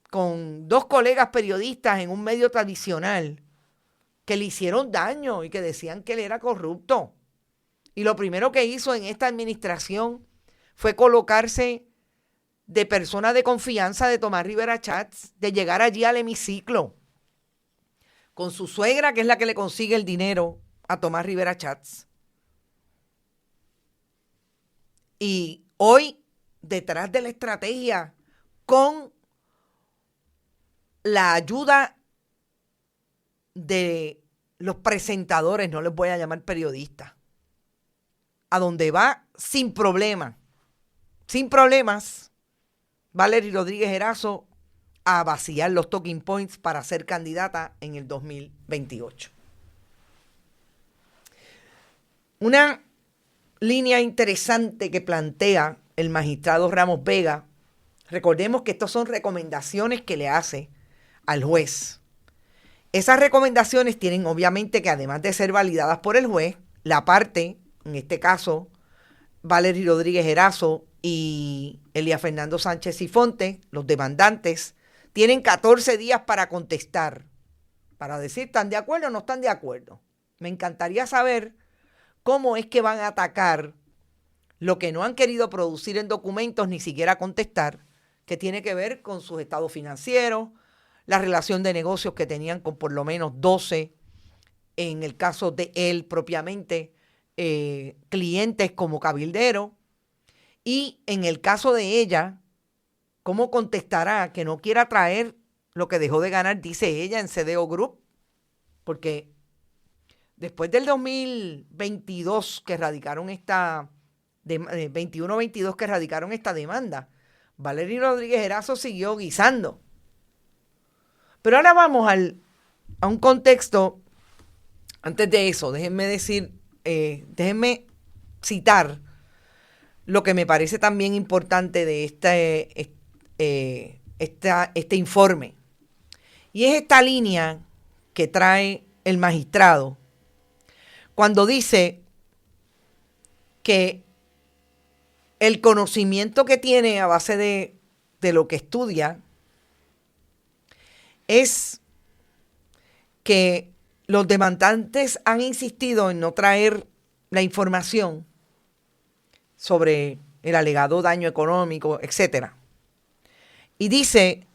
con 2 colegas periodistas en un medio tradicional que le hicieron daño y que decían que él era corrupto. Y lo primero que hizo en esta administración fue colocarse de persona de confianza de Tomás Rivera Chats, de llegar allí al hemiciclo con su suegra, que es la que le consigue el dinero a Tomás Rivera Chats. Y hoy, detrás de la estrategia, con la ayuda de los presentadores, no les voy a llamar periodistas, a donde va sin problemas, Valery Rodríguez Erazo a vaciar los talking points para ser candidata en el 2028. Una línea interesante que plantea el magistrado Ramos Vega, recordemos que estas son recomendaciones que le hace al juez. Esas recomendaciones tienen obviamente que, además de ser validadas por el juez, la parte, en este caso, Valery Rodríguez Erazo y Elías Fernando Sánchez Sifonte, los demandantes, tienen 14 días para contestar, para decir están de acuerdo o no están de acuerdo. Me encantaría saber cómo es que van a atacar lo que no han querido producir en documentos, ni siquiera contestar, que tiene que ver con sus estados financieros, la relación de negocios que tenían con por lo menos 12, en el caso de él propiamente, clientes como cabildero, y en el caso de ella, ¿cómo contestará que no quiera traer lo que dejó de ganar, dice ella, en CDO Group? Porque después del 2022 que radicaron 21-22 que radicaron esta demanda, Valery Rodríguez Erazo siguió guisando. Pero ahora vamos a un contexto. Antes de eso, déjenme citar lo que me parece también importante de este informe. Y es esta línea que trae el magistrado cuando dice que el conocimiento que tiene a base de lo que estudia es que los demandantes han insistido en no traer la información sobre el alegado daño económico, etc. Y dice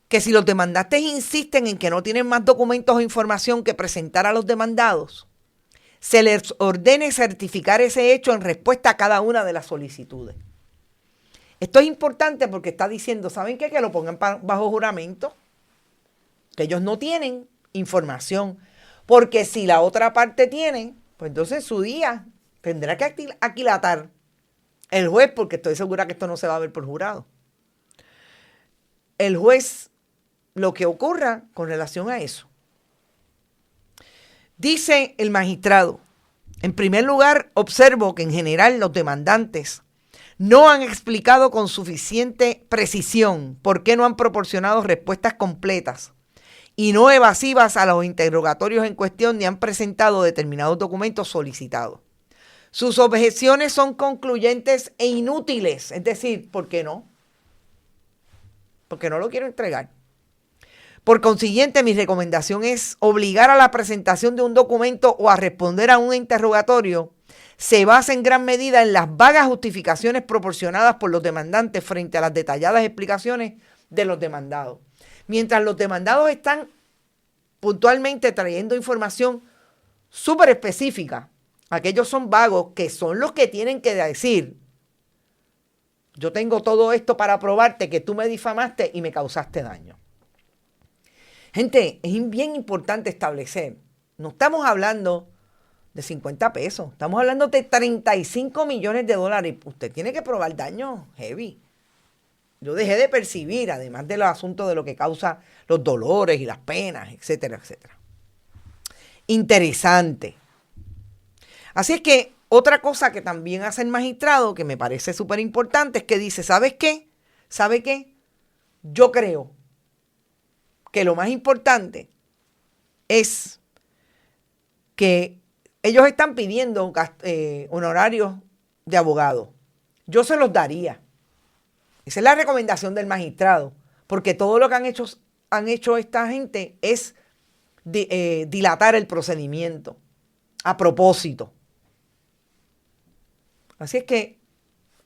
que si los demandantes insisten en que no tienen más documentos o información que presentar a los demandados, se les ordene certificar ese hecho en respuesta a cada una de las solicitudes. Esto es importante porque está diciendo, ¿saben qué? Que lo pongan bajo juramento, que ellos no tienen información, porque si la otra parte tiene, pues entonces su día tendrá que aquilatar el juez, porque estoy segura que esto no se va a ver por jurado. El juez, lo que ocurra con relación a eso. Dice el magistrado, en primer lugar, observo que en general los demandantes no han explicado con suficiente precisión por qué no han proporcionado respuestas completas y no evasivas a los interrogatorios en cuestión ni han presentado determinados documentos solicitados. Sus objeciones son concluyentes e inútiles, es decir, ¿por qué no? Porque no lo quiero entregar. Por consiguiente, mi recomendación es obligar a la presentación de un documento o a responder a un interrogatorio se basa en gran medida en las vagas justificaciones proporcionadas por los demandantes frente a las detalladas explicaciones de los demandados. Mientras los demandados están puntualmente trayendo información súper específica, aquellos son vagos que son los que tienen que decir: yo tengo todo esto para probarte que tú me difamaste y me causaste daño. Gente, es bien importante establecer, no estamos hablando de 50 pesos, estamos hablando de 35 millones de dólares. Usted tiene que probar daño heavy. Yo dejé de percibir, además de los asuntos de lo que causa los dolores y las penas, etcétera, etcétera. Interesante. Así es que otra cosa que también hace el magistrado, que me parece súper importante, es que dice: ¿sabes qué? ¿Sabe qué? Yo creo que lo más importante es que ellos están pidiendo honorarios de abogado. Yo se los daría. Esa es la recomendación del magistrado, porque todo lo que han hecho esta gente es dilatar el procedimiento a propósito. Así es que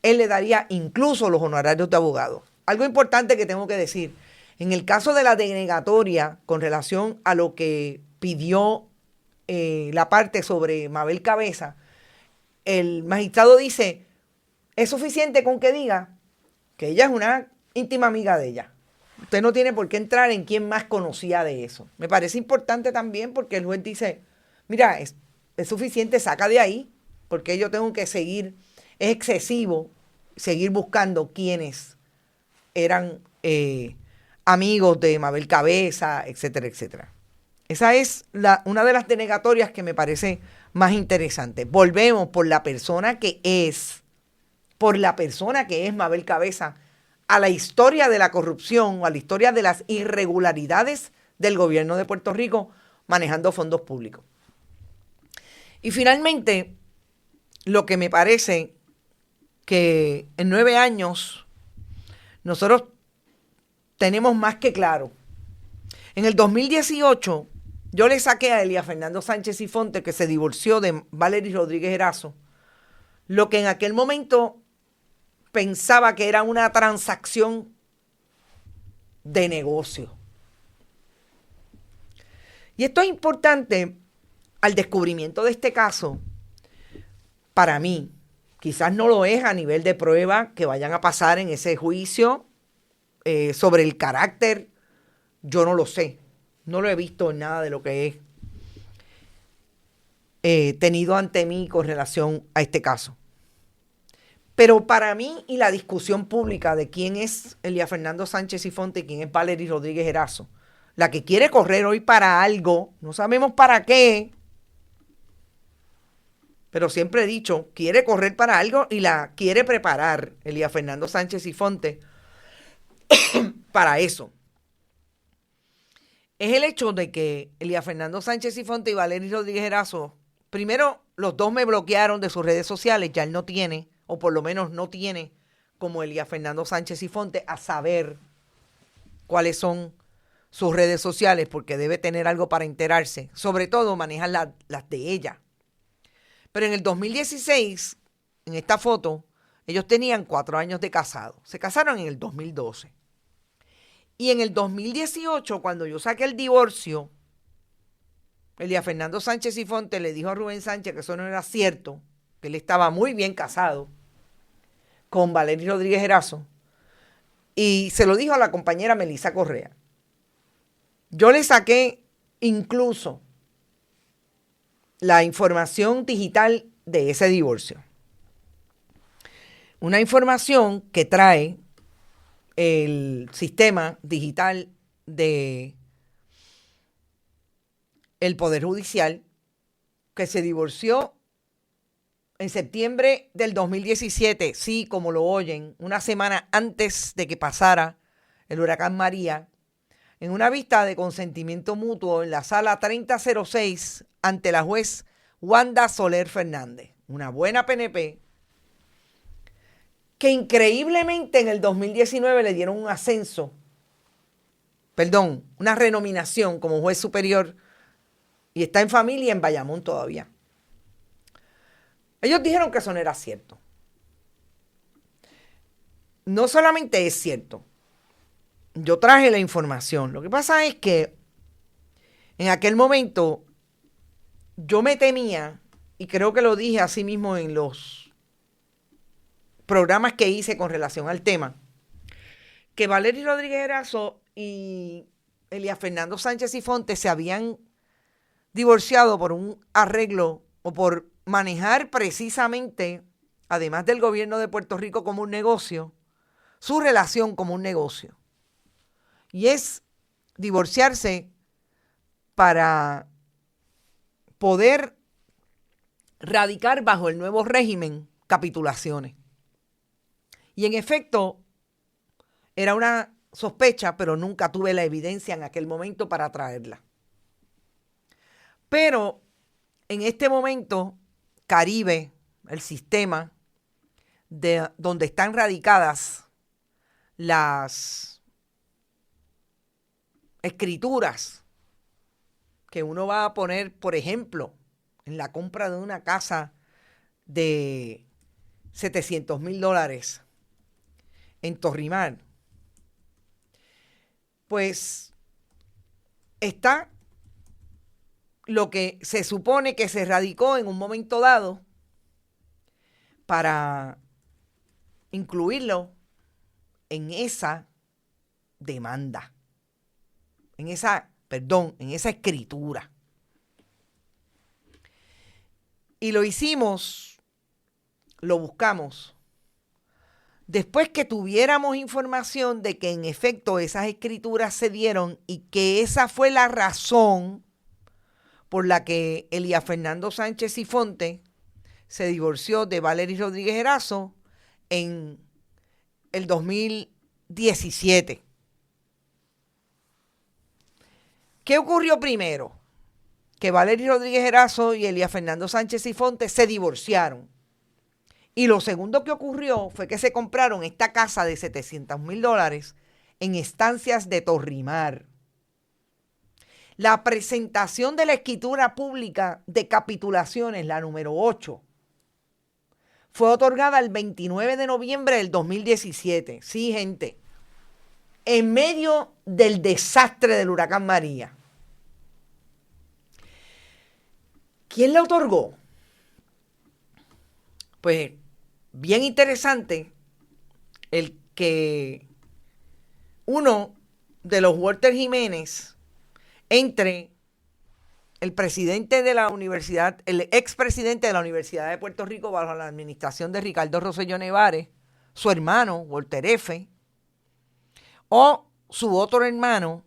él le daría incluso los honorarios de abogado. Algo importante que tengo que decir: en el caso de la denegatoria con relación a lo que pidió la parte sobre Mabel Cabeza, el magistrado dice: es suficiente con que diga que ella es una íntima amiga de ella. Usted no tiene por qué entrar en quién más conocía de eso. Me parece importante también porque el juez dice: mira, es suficiente, saca de ahí, porque yo tengo que seguir, es excesivo seguir buscando quiénes eran amigos de Mabel Cabeza, etcétera, etcétera. Esa es una de las denegatorias que me parece más interesante. Volvemos por la persona que es Mabel Cabeza, a la historia de la corrupción o a la historia de las irregularidades del gobierno de Puerto Rico manejando fondos públicos. Y finalmente, lo que me parece que en 9 años nosotros tenemos más que claro. En el 2018, yo le saqué a Elías Fernando Sánchez y Fonte, que se divorció de Valery Rodríguez Erazo, lo que en aquel momento pensaba que era una transacción de negocio. Y esto es importante al descubrimiento de este caso. Para mí, quizás no lo es a nivel de prueba que vayan a pasar en ese juicio sobre el carácter. Yo no lo sé, no lo he visto en nada de lo que he tenido ante mí con relación a este caso. Pero para mí y la discusión pública de quién es Elías Fernando Sánchez y Fonte y quién es Valery Rodríguez Erazo, la que quiere correr hoy para algo, no sabemos para qué, pero siempre he dicho, quiere correr para algo y la quiere preparar Elías Fernando Sánchez y Fonte para eso. Es el hecho de que Elías Fernando Sánchez y Fonte y Valery Rodríguez Erazo, primero, los dos me bloquearon de sus redes sociales, ya él no tiene, o por lo menos no tiene como Elías Fernando Sánchez y Fonte a saber cuáles son sus redes sociales, porque debe tener algo para enterarse. Sobre todo manejan las de ella. Pero en el 2016, en esta foto, ellos tenían 4 años de casado. Se casaron en el 2012. Y en el 2018, cuando yo saqué el divorcio, Elías Fernando Sánchez y Fonte le dijo a Rubén Sánchez que eso no era cierto, que él estaba muy bien casado con Valery Rodríguez Erazo, y se lo dijo a la compañera Melissa Correa. Yo le saqué incluso la información digital de ese divorcio. Una información que trae el sistema digital de el Poder Judicial, que se divorció en septiembre del 2017, sí, como lo oyen, una semana antes de que pasara el huracán María, en una vista de consentimiento mutuo en la sala 3006 ante la juez Wanda Soler Fernández, una buena PNP, que increíblemente en el 2019 le dieron un ascenso, una renominación como juez superior y está en familia en Bayamón todavía. Ellos dijeron que eso no era cierto. No solamente es cierto, yo traje la información. Lo que pasa es que en aquel momento yo me temía, y creo que lo dije así mismo en los programas que hice con relación al tema, que Valery Rodríguez Erazo y Elías Fernando Sánchez Sifonte se habían divorciado por un arreglo o por manejar precisamente, además del gobierno de Puerto Rico como un negocio, su relación como un negocio. Y es divorciarse para poder radicar bajo el nuevo régimen capitulaciones. Y en efecto, era una sospecha, pero nunca tuve la evidencia en aquel momento para traerla. Pero en este momento, Caribe, el sistema de donde están radicadas las escrituras que uno va a poner, por ejemplo, en la compra de una casa de $700,000 en Torrimar, pues está lo que se supone que se radicó en un momento dado para incluirlo en esa demanda, en esa escritura. Y lo hicimos, lo buscamos, después que tuviéramos información de que en efecto esas escrituras se dieron y que esa fue la razón por la que Elías Fernando Sánchez Sifonte se divorció de Valery Rodríguez Erazo en el 2017. ¿Qué ocurrió primero? Que Valery Rodríguez Erazo y Elías Fernando Sánchez Sifonte se divorciaron. Y lo segundo que ocurrió fue que se compraron esta casa de $700,000 en Estancias de Torrimar. La presentación de la escritura pública de capitulaciones, la número 8, fue otorgada el 29 de noviembre del 2017. Sí, gente, en medio del desastre del huracán María. ¿Quién la otorgó? Pues bien interesante el que uno de los Walter Jiménez entre el presidente de la universidad, el expresidente de la Universidad de Puerto Rico bajo la administración de Ricardo Rosselló Nevares, su hermano, Walter F., o su otro hermano,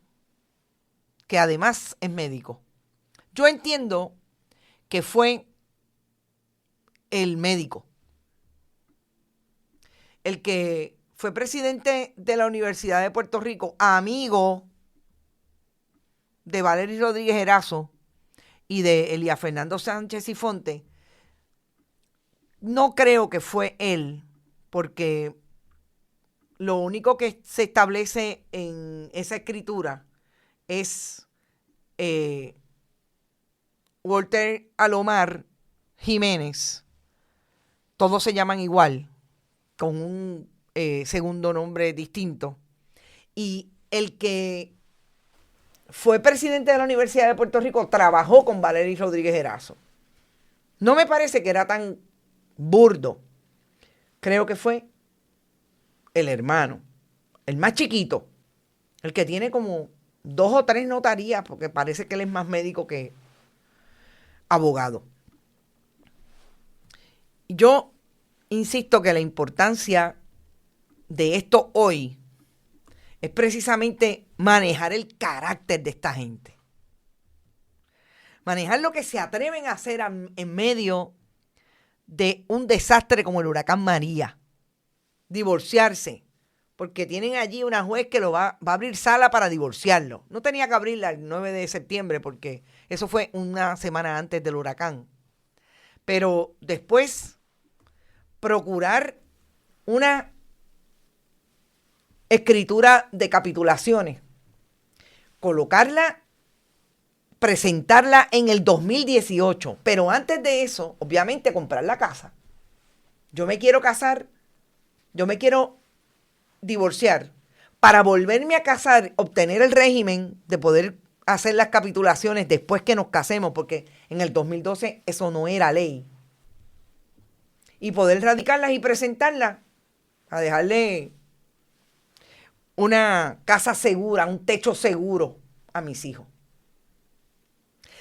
que además es médico. Yo entiendo que fue el médico, el que fue presidente de la Universidad de Puerto Rico, amigo de Valery Rodríguez Erazo y de Elías Fernando Sánchez Sifonte. No creo que fue él, porque lo único que se establece en esa escritura es Walter Alomar Jiménez. Todos se llaman igual, con un segundo nombre distinto. Y el que fue presidente de la Universidad de Puerto Rico trabajó con Valery Rodríguez Erazo. No me parece que era tan burdo. Creo que fue el hermano, el más chiquito, el que tiene como 2 o 3 notarías, porque parece que él es más médico que abogado. Yo insisto que la importancia de esto hoy es precisamente manejar el carácter de esta gente. Manejar lo que se atreven a hacer en medio de un desastre como el huracán María. Divorciarse, porque tienen allí una juez que va a abrir sala para divorciarlo. No tenía que abrirla el 9 de septiembre porque eso fue una semana antes del huracán. Pero después, procurar una escritura de capitulaciones, colocarla, presentarla en el 2018, pero antes de eso, obviamente, comprar la casa. Yo me quiero casar, yo me quiero divorciar, para volverme a casar, obtener el régimen de poder hacer las capitulaciones después que nos casemos, porque en el 2012 eso no era ley, y poder radicarlas y presentarlas, a dejarle una casa segura, un techo seguro a mis hijos.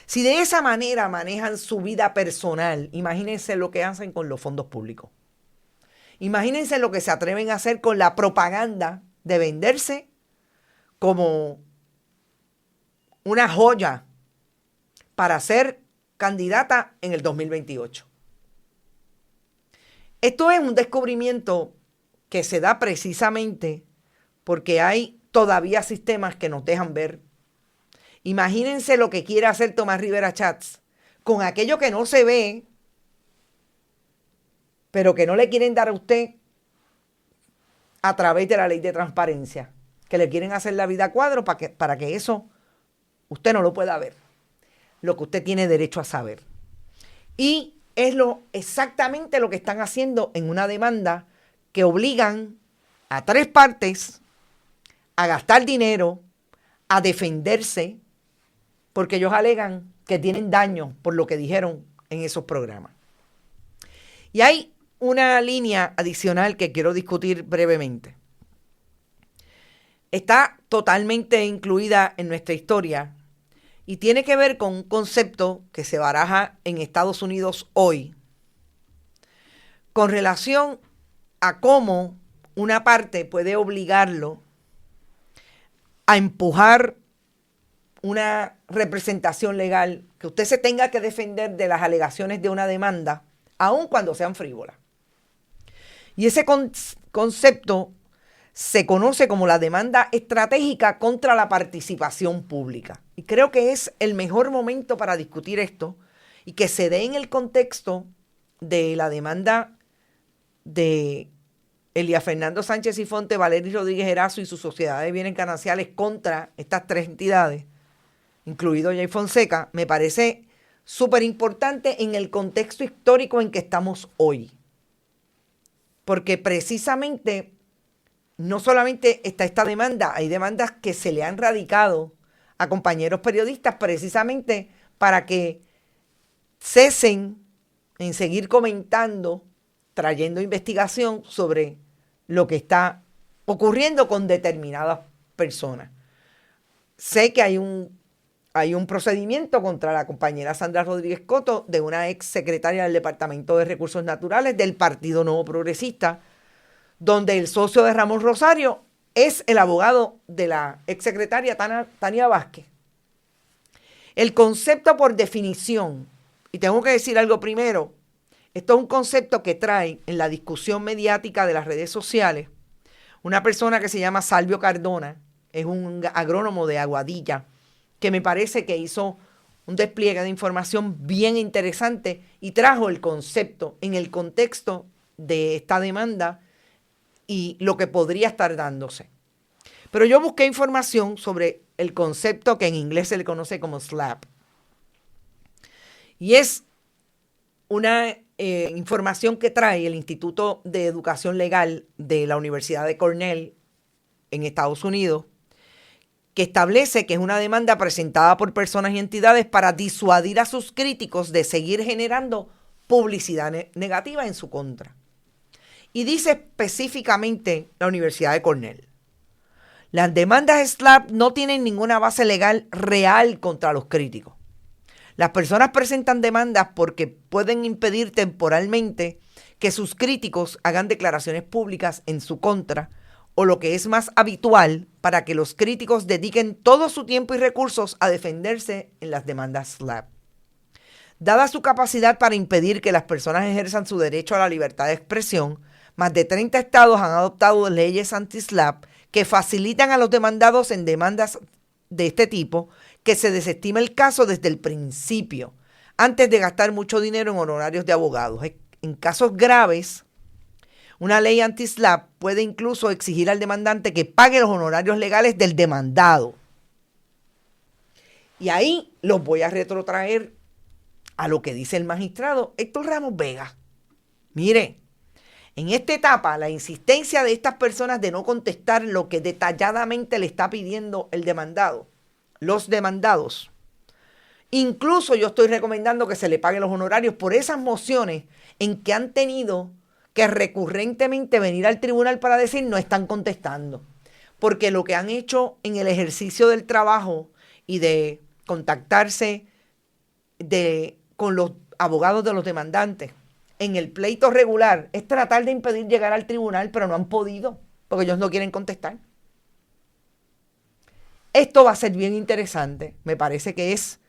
Si de esa manera manejan su vida personal, imagínense lo que hacen con los fondos públicos. Imagínense lo que se atreven a hacer con la propaganda de venderse como una joya para ser candidata en el 2028. Esto es un descubrimiento que se da precisamente porque hay todavía sistemas que nos dejan ver. Imagínense lo que quiere hacer Tomás Rivera Schatz con aquello que no se ve, pero que no le quieren dar a usted a través de la ley de transparencia, que le quieren hacer la vida a cuadro para que eso usted no lo pueda ver, lo que usted tiene derecho a saber. Y es exactamente lo que están haciendo en una demanda que obligan a 3 partes a gastar dinero, a defenderse, porque ellos alegan que tienen daño por lo que dijeron en esos programas. Y hay una línea adicional que quiero discutir brevemente. Está totalmente incluida en nuestra historia y tiene que ver con un concepto que se baraja en Estados Unidos hoy, con relación a cómo una parte puede obligarlo a empujar una representación legal, que usted se tenga que defender de las alegaciones de una demanda, aun cuando sean frívolas. Y ese concepto se conoce como la demanda estratégica contra la participación pública. Y creo que es el mejor momento para discutir esto y que se dé en el contexto de la demanda de Elías Fernando Sánchez y Fonte, Valery Rodríguez Erazo y sus sociedades de bienes gananciales contra estas 3 entidades, incluido Jay Fonseca. Me parece súper importante en el contexto histórico en que estamos hoy. Porque precisamente no solamente está esta demanda, hay demandas que se le han radicado a compañeros periodistas precisamente para que cesen en seguir comentando, trayendo investigación sobre lo que está ocurriendo con determinadas personas. Sé que hay un procedimiento contra la compañera Sandra Rodríguez Coto, de una ex secretaria del Departamento de Recursos Naturales del Partido Nuevo Progresista, donde el socio de Ramón Rosario es el abogado de la ex secretaria Tania Vázquez. El concepto, por definición, y tengo que decir algo primero, esto es un concepto que trae en la discusión mediática de las redes sociales una persona que se llama Salvio Cardona, es un agrónomo de Aguadilla, que me parece que hizo un despliegue de información bien interesante y trajo el concepto en el contexto de esta demanda y lo que podría estar dándose. Pero yo busqué información sobre el concepto que en inglés se le conoce como SLAPP. Y es una información que trae el Instituto de Educación Legal de la Universidad de Cornell en Estados Unidos, que establece que es una demanda presentada por personas y entidades para disuadir a sus críticos de seguir generando publicidad negativa en su contra. Y dice específicamente la Universidad de Cornell: las demandas SLAPP no tienen ninguna base legal real contra los críticos. Las personas presentan demandas porque pueden impedir temporalmente que sus críticos hagan declaraciones públicas en su contra, o lo que es más habitual, para que los críticos dediquen todo su tiempo y recursos a defenderse en las demandas SLAPP. Dada su capacidad para impedir que las personas ejerzan su derecho a la libertad de expresión, más de 30 estados han adoptado leyes anti-SLAPP que facilitan a los demandados en demandas de este tipo que se desestime el caso desde el principio, antes de gastar mucho dinero en honorarios de abogados. En casos graves, una ley anti-SLAPP puede incluso exigir al demandante que pague los honorarios legales del demandado. Y ahí los voy a retrotraer a lo que dice el magistrado Héctor Ramos Vega. Mire, en esta etapa, la insistencia de estas personas de no contestar lo que detalladamente le está pidiendo el demandado, los demandados. Incluso yo estoy recomendando que se le paguen los honorarios por esas mociones en que han tenido que recurrentemente venir al tribunal para decir no están contestando. Porque lo que han hecho en el ejercicio del trabajo y de contactarse con los abogados de los demandantes en el pleito regular es tratar de impedir llegar al tribunal, pero no han podido porque ellos no quieren contestar. Esto va a ser bien interesante. Me parece que es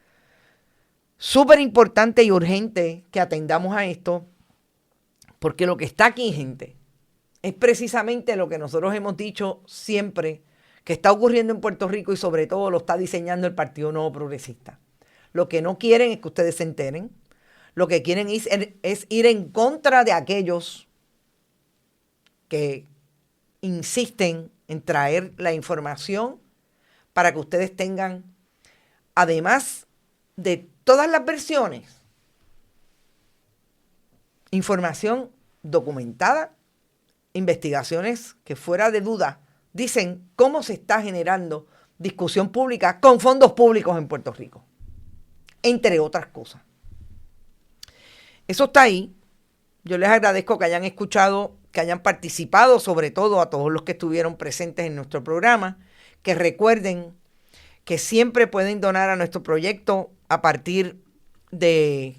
súper importante y urgente que atendamos a esto, porque lo que está aquí, gente, es precisamente lo que nosotros hemos dicho siempre que está ocurriendo en Puerto Rico y sobre todo lo está diseñando el Partido Nuevo Progresista. Lo que no quieren es que ustedes se enteren. Lo que quieren es ir en contra de aquellos que insisten en traer la información para que ustedes tengan, además de todas las versiones, información documentada, investigaciones que fuera de duda dicen cómo se está generando discusión pública con fondos públicos en Puerto Rico, entre otras cosas. Eso está ahí. Yo les agradezco que hayan escuchado, que hayan participado, sobre todo a todos los que estuvieron presentes en nuestro programa, que recuerden que siempre pueden donar a nuestro proyecto a partir de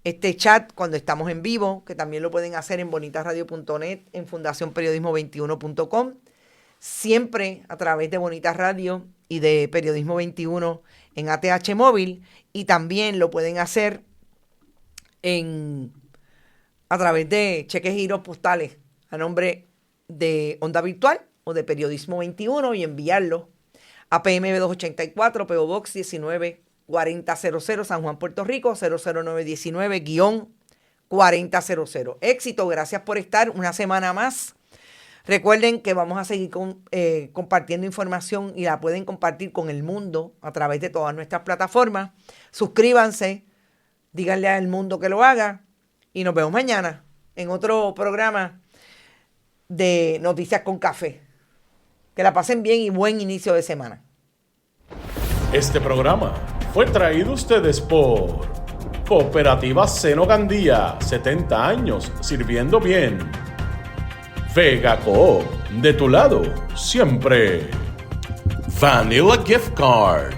este chat cuando estamos en vivo, que también lo pueden hacer en bonitasradio.net, en fundacionperiodismo21.com, siempre a través de Bonitas Radio y de Periodismo 21 en ATH Móvil, y también lo pueden hacer a través de cheques y giros postales a nombre de Onda Virtual o de Periodismo 21 y enviarlo a PMB 284, PO Box 194000, San Juan, Puerto Rico, 00919-4000. Éxito, gracias por estar una semana más. Recuerden que vamos a seguir compartiendo información y la pueden compartir con el mundo a través de todas nuestras plataformas. Suscríbanse, díganle al mundo que lo haga y nos vemos mañana en otro programa de Noticias con Café. Que la pasen bien y buen inicio de semana. Este programa fue traído a ustedes por Cooperativa Seno Gandía, 70 años sirviendo bien. Vega Coop, de tu lado, siempre. Vanilla Gift Card.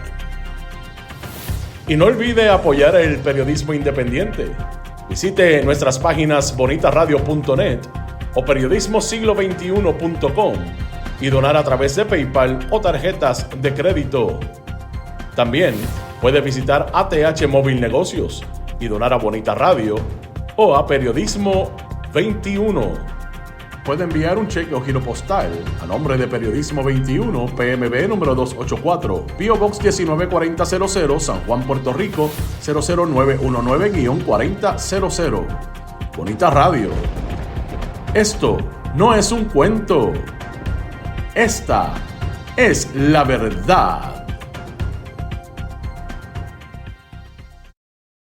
Y no olvide apoyar el periodismo independiente. Visite nuestras páginas bonitasradio.net o periodismosiglo21.com y donar a través de PayPal o tarjetas de crédito. También puede visitar ATH Móvil Negocios y donar a Bonita Radio o a Periodismo 21. Puede enviar un cheque o giro postal a nombre de Periodismo 21, PMB número 284, PO Box 194000, San Juan, Puerto Rico, 00919-4000. Bonita Radio. Esto no es un cuento. Esta es la verdad.